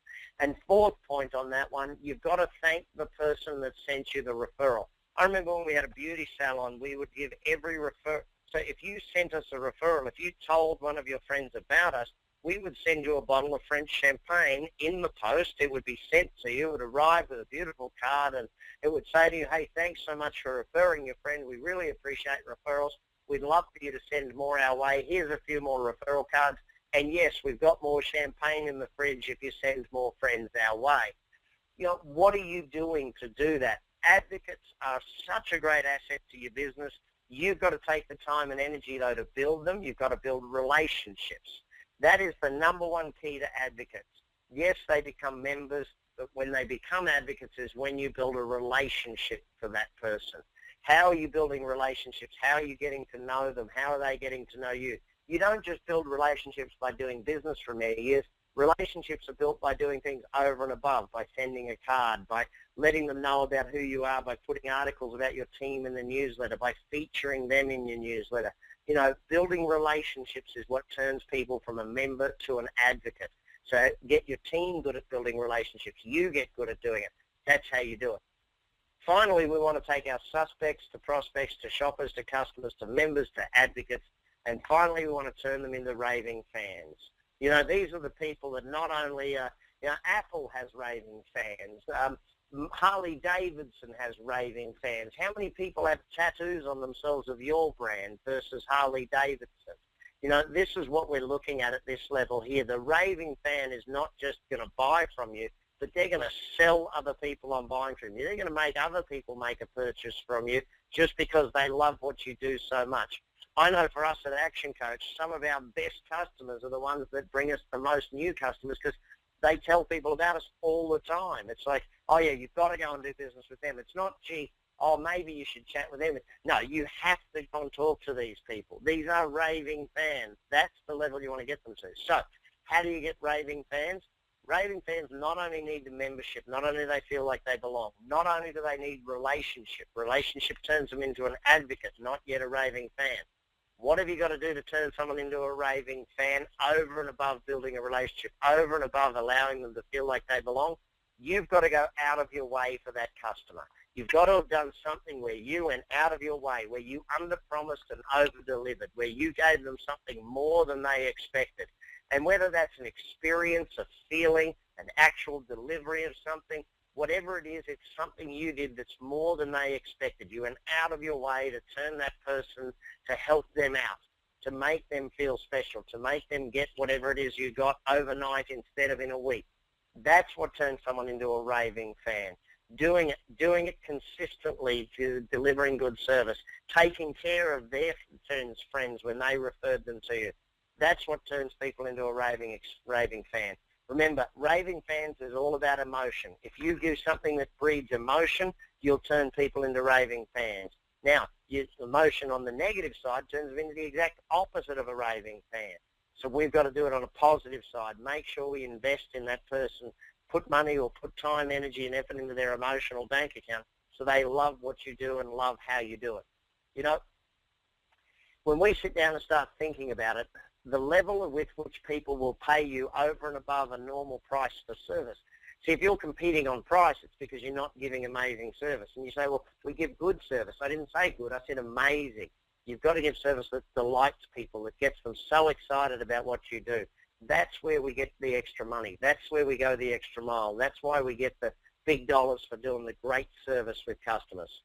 And 4th point on that one, you've got to thank the person that sent you the referral. I remember when we had a beauty salon, we would give every referral. So if you sent us a referral, if you told one of your friends about us, we would send you a bottle of French champagne in the post. It would be sent to you. It would arrive with a beautiful card, and it would say to you, hey, thanks so much for referring your friend. We really appreciate referrals. We'd love for you to send more our way. Here's a few more referral cards. And yes, we've got more champagne in the fridge if you send more friends our way. What are you doing to do that? advocates are such a great asset to your business. You've got to take the time and energy, though, to build them. You've got to build relationships. That is the number one key to advocates. Yes, they become members, but when they become advocates is when you build a relationship for that person. How are you building relationships? How are you getting to know them? How are they getting to know you? You don't just build relationships by doing business for many years. Relationships are built by doing things over and above, by sending a card, by letting them know about who you are, by putting articles about your team in the newsletter, by featuring them in your newsletter. You know, building relationships is what turns people from a member to an advocate. So get your team good at building relationships. You get good at doing it. That's how you do it. Finally, we want to take our suspects to prospects, to shoppers, to customers, to members, to advocates. And finally, we want to turn them into raving fans. You know, these are the people that not only, you know, Apple has raving fans. Harley Davidson has raving fans. How many people have tattoos on themselves of your brand versus Harley Davidson? You know, this is what we're looking at this level here. The raving fan is not just going to buy from you, but they're going to sell other people on buying from you. They're going to make other people make a purchase from you just because they love what you do so much. I know for us at Action Coach, some of our best customers are the ones that bring us the most new customers because they tell people about us all the time. It's like, oh yeah, you've got to go and do business with them. It's not, gee, oh, maybe you should chat with them. No, you have to go and talk to these people. These are raving fans. That's the level you want to get them to. So how do you get raving fans? Raving fans not only need the membership, not only do they feel like they belong, not only do they need relationship. Relationship turns them into an advocate, not yet a raving fan. What have you got to do to turn someone into a raving fan over and above building a relationship, over and above allowing them to feel like they belong? You've got to go out of your way for that customer. You've got to have done something where you went out of your way, where you under-promised and over-delivered, where you gave them something more than they expected. And whether that's an experience, a feeling, an actual delivery of something, whatever it is, it's something you did that's more than they expected. You went out of your way to turn that person, to help them out, to make them feel special, to make them get whatever it is you got overnight instead of in a week. That's what turns someone into a raving fan. Doing it consistently, delivering good service, taking care of their friends when they referred them to you. That's what turns people into a raving fan. Remember, raving fans is all about emotion. If you do something that breeds emotion, you'll turn people into raving fans. Now, emotion on the negative side turns them into the exact opposite of a raving fan. So we've got to do it on a positive side. Make sure we invest in that person, put money or put time, energy, and effort into their emotional bank account so they love what you do and love how you do it. You know, when we sit down and start thinking about it, the level with which people will pay you over and above a normal price for service. See, if you're competing on price, it's because you're not giving amazing service. And you say, well, we give good service. I didn't say good, I said amazing. You've got to give service that delights people, that gets them so excited about what you do. That's where we get the extra money. That's where we go the extra mile. That's why we get the big dollars for doing the great service with customers.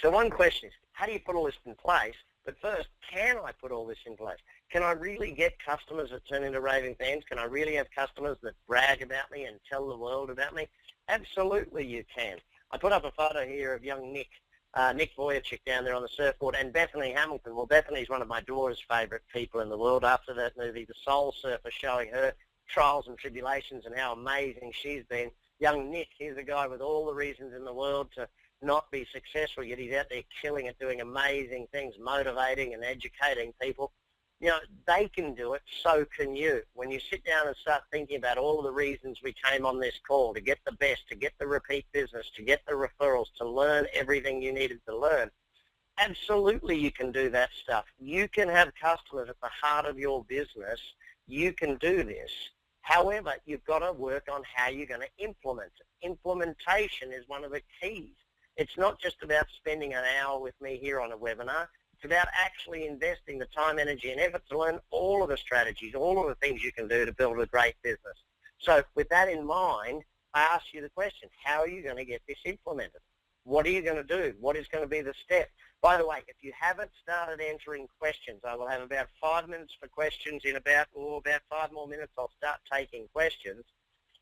So one question is, how do you put all this in place? But first, can I put all this in place? Can I really get customers that turn into raving fans? Can I really have customers that brag about me and tell the world about me? Absolutely you can. I put up a photo here of young Nick Vujicic down there on the surfboard, and Bethany Hamilton. Well, Bethany's one of my daughter's favourite people in the world. After that movie, The Soul Surfer, showing her trials and tribulations and how amazing she's been. Young Nick, he's a guy with all the reasons in the world to not be successful, yet he's out there killing it, doing amazing things, motivating and educating people. You know, they can do it, so can you. When you sit down and start thinking about all of the reasons we came on this call, to get the best, to get the repeat business, to get the referrals, to learn everything you needed to learn, absolutely you can do that stuff. You can have customers at the heart of your business. You can do this. However, you've got to work on how you're going to implement it. Implementation is one of the keys. It's not just about spending an hour with me here on a webinar. It's about actually investing the time, energy, and effort to learn all of the strategies, all of the things you can do to build a great business. So with that in mind, I ask you the question, how are you going to get this implemented? What are you going to do? What is going to be the step? By the way, if you haven't started answering questions, I will have about 5 minutes for questions. In about 5 more minutes, I'll start taking questions.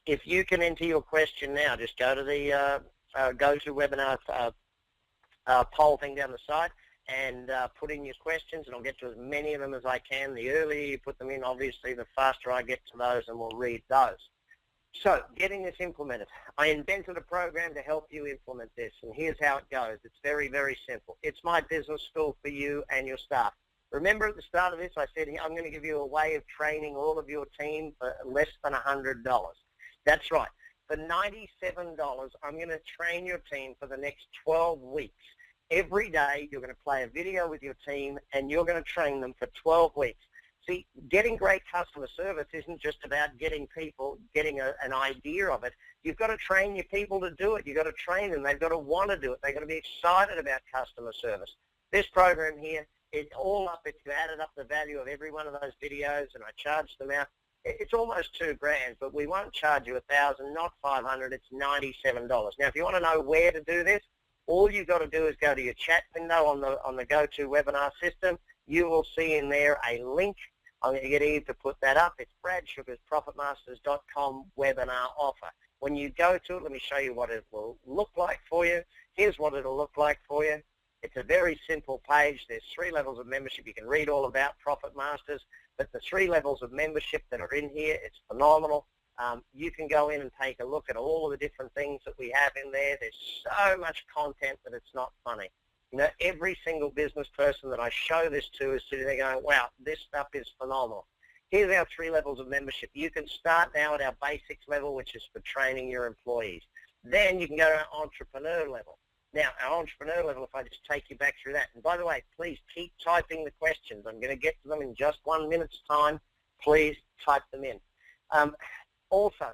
If you can enter your question now, just go to the GoToWebinar poll thing down the side and put in your questions, and I'll get to as many of them as I can. The earlier you put them in, obviously, the faster I get to those, and we'll read those. So, getting this implemented. I invented a program to help you implement this, and here's how it goes. It's very, very simple. It's my business school for you and your staff. Remember at the start of this, I said I'm going to give you a way of training all of your team for less than $100. That's right. For $97, I'm going to train your team for the next 12 weeks. Every day, you're going to play a video with your team, and you're going to train them for 12 weeks. See, getting great customer service isn't just about getting people, getting an idea of it. You've got to train your people to do it. You've got to train them. They've got to want to do it. They've got to be excited about customer service. This program here, it's all up. If you added up the value of every one of those videos, and I charged them out, it's almost $2,000, but we won't charge you $1,000, not $500. It's $97. Now, if you want to know where to do this, all you've got to do is go to your chat window on the GoToWebinar system. You will see in there a link. I'm going to get Eve to put that up. It's bradsugarsprofitmasters.com webinar offer. When you go to it, let me show you what it will look like for you. Here's what it'll look like for you. It's a very simple page. There's 3 levels of membership. You can read all about Profit Masters, but the 3 levels of membership that are in here, it's phenomenal. You can go in and take a look at all of the different things that we have in there. There's so much content that it's not funny. You know, every single business person that I show this to is sitting there going, wow, this stuff is phenomenal. Here's our 3 levels of membership. You can start now at our basics level, which is for training your employees. Then you can go to our entrepreneur level. Now, our entrepreneur level, if I just take you back through that, and by the way, please keep typing the questions. I'm going to get to them in just 1 minute's time. Please type them in. Also,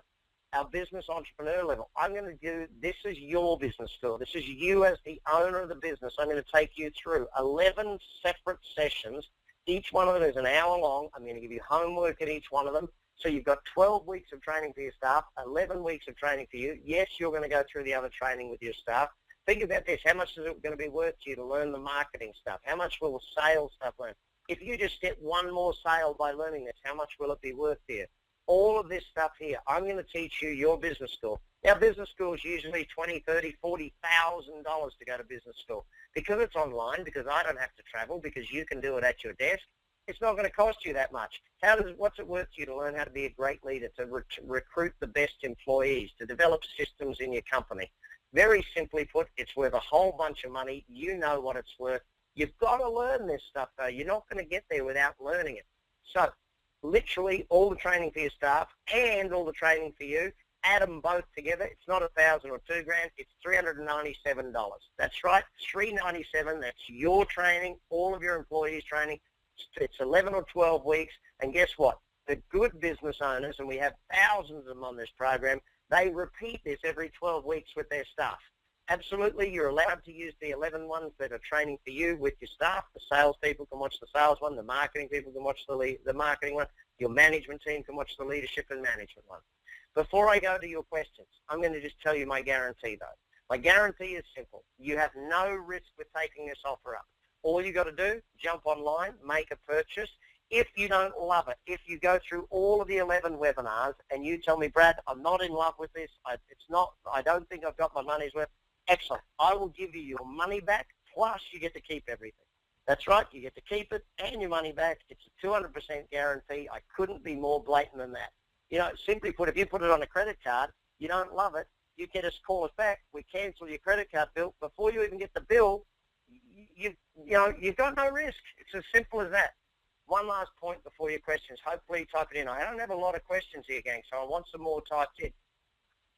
our business entrepreneur level, I'm going to do, this is your business school. This is you as the owner of the business. I'm going to take you through 11 separate sessions. Each one of them is an hour long. I'm going to give you homework at each one of them. So you've got 12 weeks of training for your staff, 11 weeks of training for you. Yes, you're going to go through the other training with your staff. Think about this. How much is it going to be worth to you to learn the marketing stuff? How much will the sales stuff learn? If you just get one more sale by learning this, how much will it be worth to you? All of this stuff here, I'm going to teach you your business school. Now, business school is usually $20,000, $30,000, $40,000 to go to business school. Because it's online, because I don't have to travel, because you can do it at your desk, it's not going to cost you that much. What's it worth to you to learn how to be a great leader, to recruit the best employees, to develop systems in your company? Very simply put, it's worth a whole bunch of money. You know what it's worth. You've got to learn this stuff, though. You're not going to get there without learning it. So, literally all the training for your staff and all the training for you, add them both together. It's not $1,000 or $2,000. It's $397. That's right, $397. That's your training, all of your employees' training. It's 11 or 12 weeks. And guess what? The good business owners, and we have thousands of them on this program, they repeat this every 12 weeks with their staff. Absolutely, you're allowed to use the 11 ones that are training for you with your staff. The sales people can watch the sales one. The marketing people can watch the marketing one. Your management team can watch the leadership and management one. Before I go to your questions, I'm going to just tell you my guarantee, though. My guarantee is simple. You have no risk with taking this offer up. All you got to do, jump online, make a purchase. If you don't love it, if you go through all of the 11 webinars and you tell me, Brad, I'm not in love with this, I don't think I've got my money's worth, excellent. I will give you your money back, plus you get to keep everything. That's right, you get to keep it and your money back. It's a 200% guarantee. I couldn't be more blatant than that. You know, simply put, if you put it on a credit card, you don't love it, you get us, call us back, we cancel your credit card bill. Before you even get the bill, you've got no risk. It's as simple as that. One last point before your questions. Hopefully you type it in. I don't have a lot of questions here, gang, so I want some more typed in.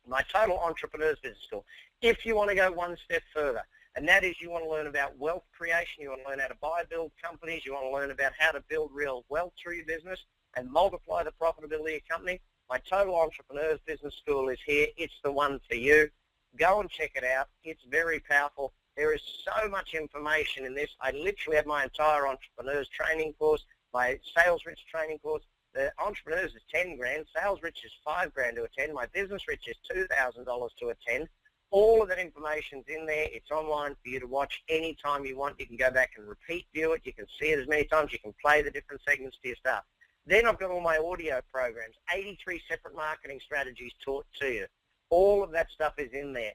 My Total Entrepreneurs Business School. If you want to go one step further, and that is you want to learn about wealth creation, you want to learn how to buy, build companies, you want to learn about how to build real wealth through your business and multiply the profitability of your company, my Total Entrepreneurs Business School is here. It's the one for you. Go and check it out. It's very powerful. There is so much information in this. I literally have my entire Entrepreneurs training course, my Sales Rich training course. The Entrepreneurs is $10,000. Sales Rich is $5,000 to attend. My Business Rich is $2,000 to attend. All of that information's in there. It's online for you to watch anytime you want. You can go back and repeat view it. You can see it as many times. You can play the different segments to your staff. Then I've got all my audio programs, 83 separate marketing strategies taught to you. All of that stuff is in there.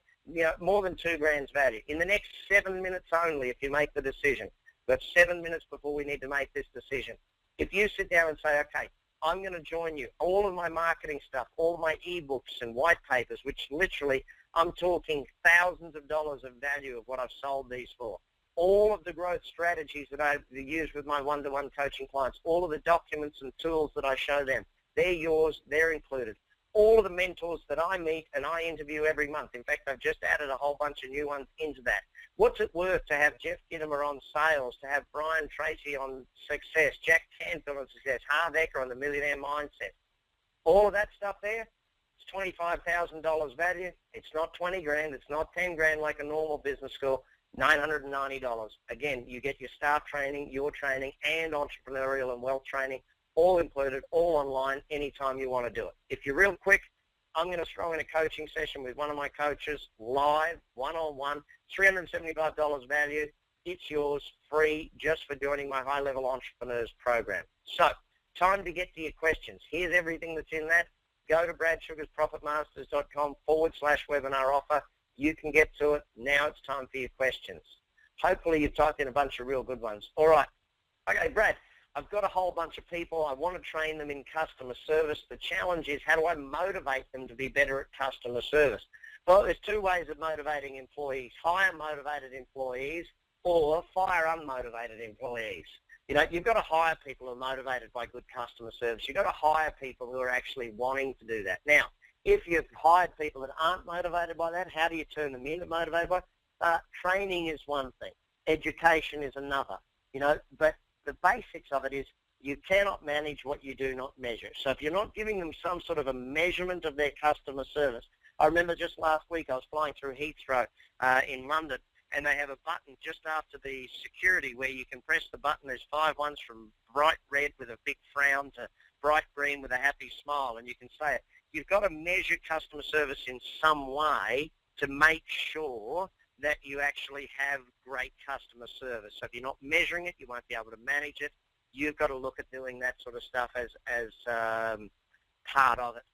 More than $2,000 value. In the next 7 minutes only, if you make the decision, we've got 7 minutes before we need to make this decision. If you sit down and say, okay, I'm going to join you, all of my marketing stuff, all of my ebooks and white papers, which literally I'm talking thousands of dollars of value of what I've sold these for. All of the growth strategies that I use with my one-to-one coaching clients, all of the documents and tools that I show them, they're yours, they're included. All of the mentors that I meet and I interview every month. In fact, I've just added a whole bunch of new ones into that. What's it worth to have Jeff Gitomer on sales, to have Brian Tracy on success, Jack Canfield on success, Harv Eker on the millionaire mindset? All of that stuff there, it's $25,000 value. It's not 20 grand. It's not 10 grand like a normal business school. $990. Again, you get your staff training, your training, and entrepreneurial and wealth training, all included, all online, anytime you want to do it. If you're real quick, I'm going to throw in a coaching session with one of my coaches, live, one-on-one, $375 value. It's yours, free, just for joining my high-level entrepreneurs program. So, time to get to your questions. Here's everything that's in that. Go to bradsugarsprofitmasters.com/webinar offer. You can get to it. Now it's time for your questions. Hopefully you've typed in a bunch of real good ones. All right. Okay, Brad, I've got a whole bunch of people. I want to train them in customer service. The challenge is, how do I motivate them to be better at customer service? Well, there's two ways of motivating employees: hire motivated employees or fire unmotivated employees. You've got to hire people who are motivated by good customer service. You've got to hire people who are actually wanting to do that. Now, if you've hired people that aren't motivated by that, how do you turn them into motivated by it? Training is one thing. Education is another. But the basics of it is you cannot manage what you do not measure. So if you're not giving them some sort of a measurement of their customer service, I remember just last week I was flying through Heathrow in London, and they have a button just after the security where you can press the button. There's 5 ones from bright red with a big frown to bright green with a happy smile, and you can say it. You've got to measure customer service in some way to make sure that you actually have great customer service. So if you're not measuring it, you won't be able to manage it. You've got to look at doing that sort of stuff as part of it.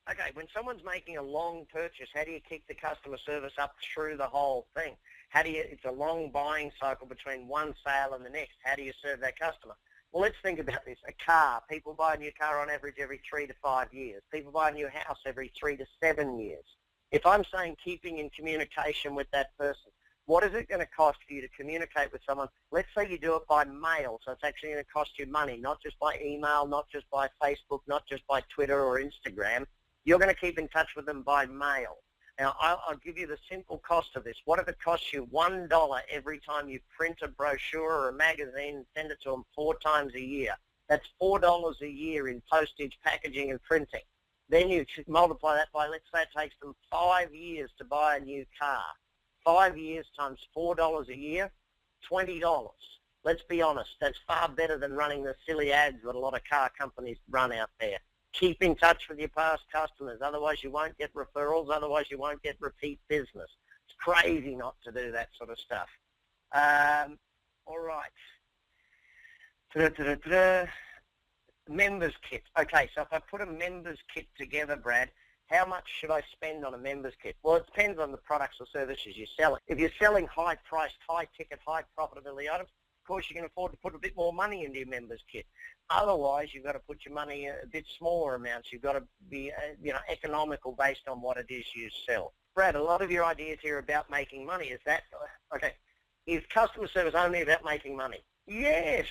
Okay, when someone's making a long purchase, how do you keep the customer service up through the whole thing? It's a long buying cycle between one sale and the next. How do you serve that customer? Well, let's think about this. A car. People buy a new car on average every 3 to 5 years. People buy a new house every 3 to 7 years. If I'm saying keeping in communication with that person, what is it going to cost for you to communicate with someone? Let's say you do it by mail, so it's actually going to cost you money, not just by email, not just by Facebook, not just by Twitter or Instagram. You're going to keep in touch with them by mail. Now, I'll give you the simple cost of this. What if it costs you $1 every time you print a brochure or a magazine and send it to them 4 times a year? That's $4 a year in postage, packaging, and printing. Then you multiply that by, let's say it takes them 5 years to buy a new car. 5 years times $4 a year, $20. Let's be honest, that's far better than running the silly ads that a lot of car companies run out there. Keep in touch with your past customers, otherwise you won't get referrals, otherwise you won't get repeat business. It's crazy not to do that sort of stuff. All right. Members kit. Okay, so if I put a members kit together, Brad, how much should I spend on a members kit? Well, it depends on the products or services you're selling. If you're selling high-priced, high-ticket, high-profitability items, of course you can afford to put a bit more money into your members kit. Otherwise, you've got to put your money a bit smaller amounts. You've got to be, economical based on what it is you sell. Brad, a lot of your ideas here are about making money. Is that okay? Is customer service only about making money? Yes.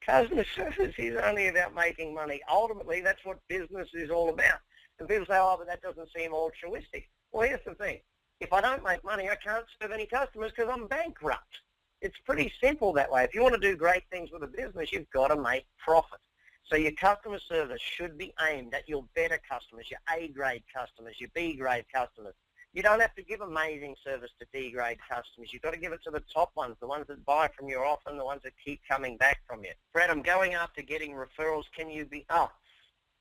Customer service is only about making money. Ultimately, that's what business is all about. And people say, oh, but that doesn't seem altruistic. Well, here's the thing. If I don't make money, I can't serve any customers because I'm bankrupt. It's pretty simple that way. If you want to do great things with a business, you've got to make profit. So your customer service should be aimed at your better customers, your A-grade customers, your B-grade customers. You don't have to give amazing service to D-grade customers. You've got to give it to the top ones, the ones that buy from you often, the ones that keep coming back from you. Brad, I'm going after getting referrals. Can you be,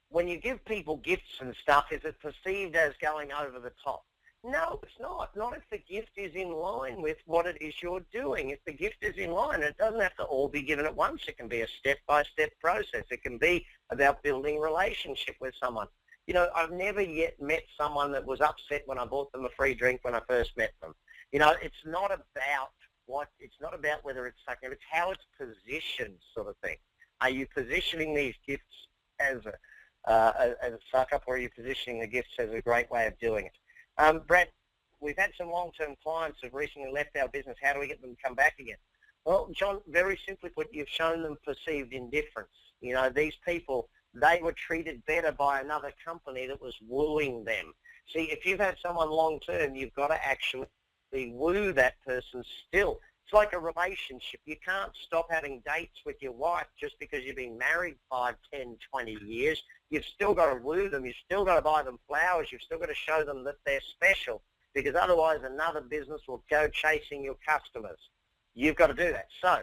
when you give people gifts and stuff, is it perceived as going over the top? No, it's not. Not if the gift is in line with what it is you're doing. If the gift is in line, it doesn't have to all be given at once. It can be a step-by-step process. It can be about building relationship with someone. You know, I've never yet met someone that was upset when I bought them a free drink when I first met them. You know, it's not about it's not about whether it's sucking, it's how it's positioned, sort of thing. Are you positioning these gifts as a suck-up, or are you positioning the gifts as a great way of doing it? Brad, we've had some long-term clients who have recently left our business. How do we get them to come back again? Well, John, very simply put, you've shown them perceived indifference. You know, these people, they were treated better by another company that was wooing them. See, if you've had someone long-term, you've got to actually woo that person still. It's like a relationship. You can't stop having dates with your wife just because you've been married 5, 10, 20 years. You've still got to woo them. You've still got to buy them flowers. You've still got to show them that they're special, because otherwise another business will go chasing your customers. You've got to do that. So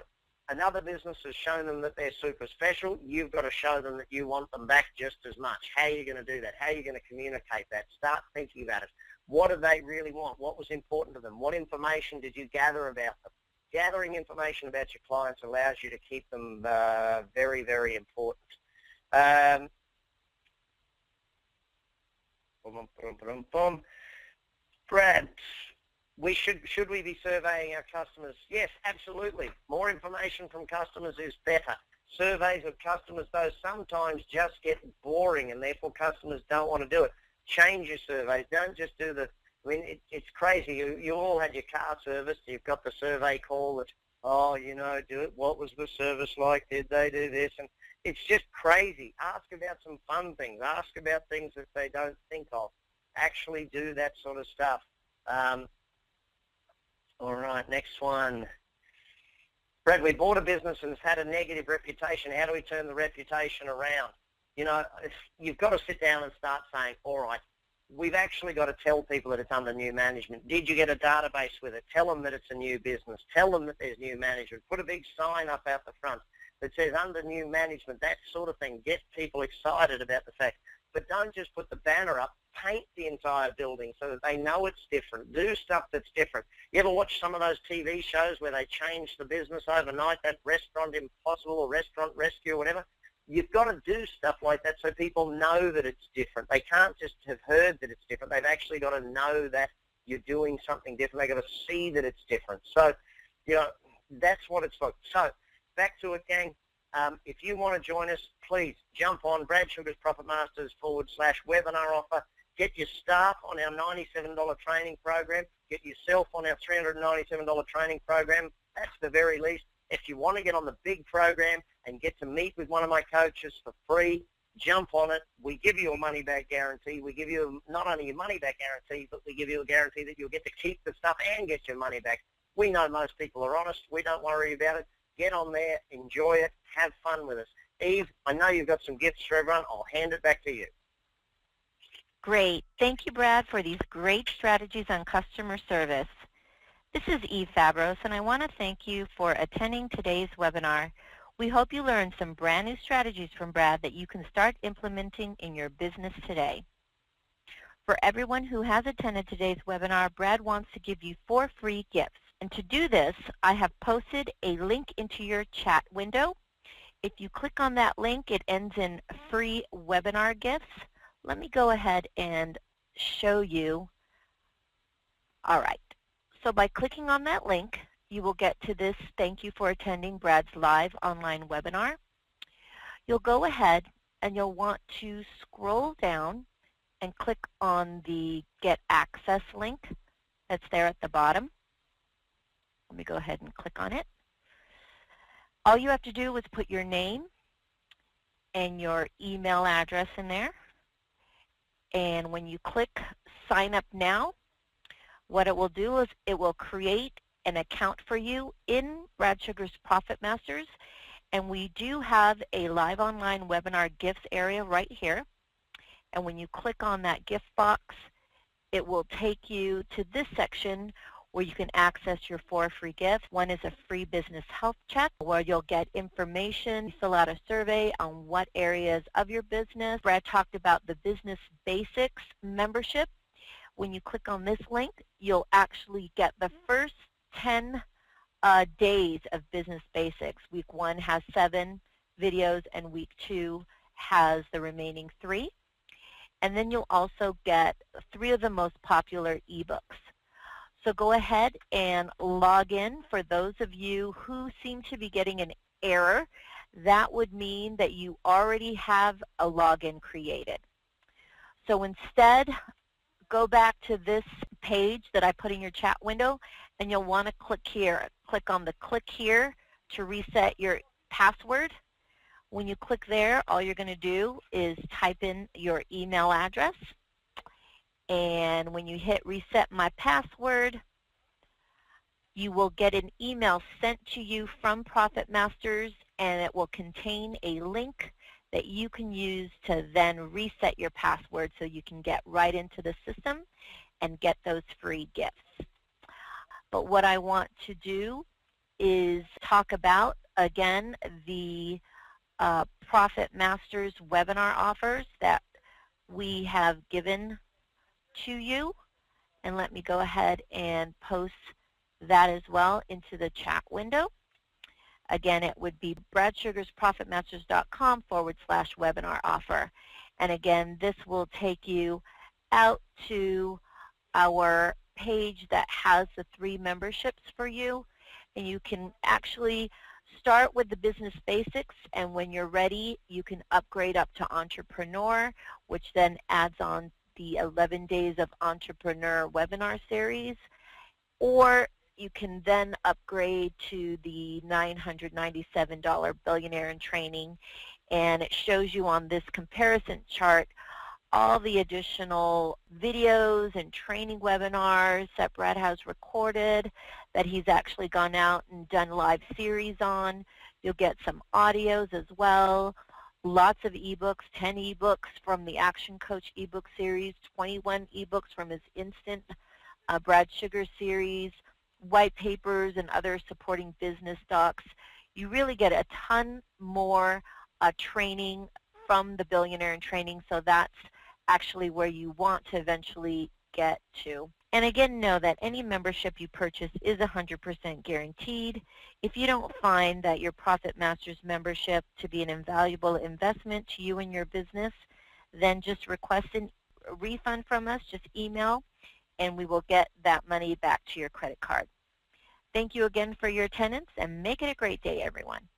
another business has shown them that they're super special. You've got to show them that you want them back just as much. How are you going to do that? How are you going to communicate that? Start thinking about it. What do they really want? What was important to them? What information did you gather about them? Gathering information about your clients allows you to keep them very, very important. Brad, should we be surveying our customers? Yes, absolutely. More information from customers is better. Surveys of customers, though, sometimes just get boring, and therefore customers don't want to do it. Change your surveys. Don't just do the... I mean, it's crazy. You all had your car serviced. You've got the survey call that, oh, you know, what was the service like? Did they do this? And it's just crazy. Ask about some fun things. Ask about things that they don't think of. Actually do that sort of stuff. All right, next one. Brad, we bought a business and it's had a negative reputation. How do we turn the reputation around? You know, you've got to sit down and start saying, all right, we've actually got to tell people that it's under new management. Did you get a database with it? Tell them that it's a new business. Tell them that there's new management. Put a big sign up out the front that says under new management, that sort of thing. Get people excited about the fact. But don't just put the banner up. Paint the entire building so that they know it's different. Do stuff that's different. You ever watch some of those TV shows where they change the business overnight, that Restaurant Impossible or Restaurant Rescue or whatever? You've got to do stuff like that so people know that it's different. They can't just have heard that it's different. They've actually got to know that you're doing something different. They've got to see that it's different. So, you know, that's what it's like. So, back to it, gang. If you want to join us, please jump on Brad Sugar's Profit Masters /webinar offer. Get your staff on our $97 training program. Get yourself on our $397 training program. That's the very least. If you want to get on the big program and get to meet with one of my coaches for free, jump on it. We give you a money-back guarantee. We give you not only your money-back guarantee, but we give you a guarantee that you'll get to keep the stuff and get your money back. We know most people are honest. We don't worry about it. Get on there, enjoy it, have fun with us. Eve, I know you've got some gifts for everyone. I'll hand it back to you. Great. Thank you, Brad, for these great strategies on customer service. This is Eve Fabros, and I want to thank you for attending today's webinar. We hope you learned some brand new strategies from Brad that you can start implementing in your business today. For everyone who has attended today's webinar, Brad wants to give you 4 free gifts. And to do this, I have posted a link into your chat window. If you click on that link, it ends in free webinar gifts. Let me go ahead and show you. All right. So by clicking on that link, you will get to this thank you for attending Brad's live online webinar. You'll go ahead and you'll want to scroll down and click on the Get Access link that's there at the bottom. Let me go ahead and click on it. All you have to do is put your name and your email address in there. And when you click Sign Up Now, what it will do is it will create an account for you in Brad Sugar's Profit Masters. And we do have a live online webinar gifts area right here. And when you click on that gift box, it will take you to this section where you can access your 4 free gifts. One is a free business health check where you'll get information, fill out a survey on what areas of your business. Brad talked about the Business Basics membership, When you click on this link, you'll actually get the first 10 days of Business Basics. Week 1 has 7 videos, and Week 2 has the remaining 3. And then you'll also get 3 of the most popular ebooks. So go ahead and log in. For those of you who seem to be getting an error, that would mean that you already have a login created. So instead, go back to this page that I put in your chat window, and you'll want to click here. Click on the click here to reset your password. When you click there, all you're going to do is type in your email address. And when you hit reset my password, you will get an email sent to you from Profit Masters, and it will contain a link that you can use to then reset your password so you can get right into the system and get those free gifts. But what I want to do is talk about, again, the Profit Masters webinar offers that we have given to you. And let me go ahead and post that as well into the chat window. Again, it would be bradsugarsprofitmasters.com/webinar offer. And again, this will take you out to our page that has the 3 memberships for you. And you can actually start with the Business Basics, and when you're ready, you can upgrade up to Entrepreneur, which then adds on the 11 Days of Entrepreneur webinar series. Or you can then upgrade to the $997 Billionaire in Training, and it shows you on this comparison chart all the additional videos and training webinars that Brad has recorded, that he's actually gone out and done live series on. You'll get some audios as well, lots of ebooks, 10 ebooks from the Action Coach ebook series, 21 ebooks from his Instant Brad Sugar series, white papers and other supporting business docs. You really get a ton more training from the Billionaire in Training, so that's actually where you want to eventually get to. And again, know that any membership you purchase is 100% guaranteed. If you don't find that your Profit Masters membership to be an invaluable investment to you and your business, then just request a refund from us. Just email, and we will get that money back to your credit card. Thank you again for your attendance, and make it a great day, everyone.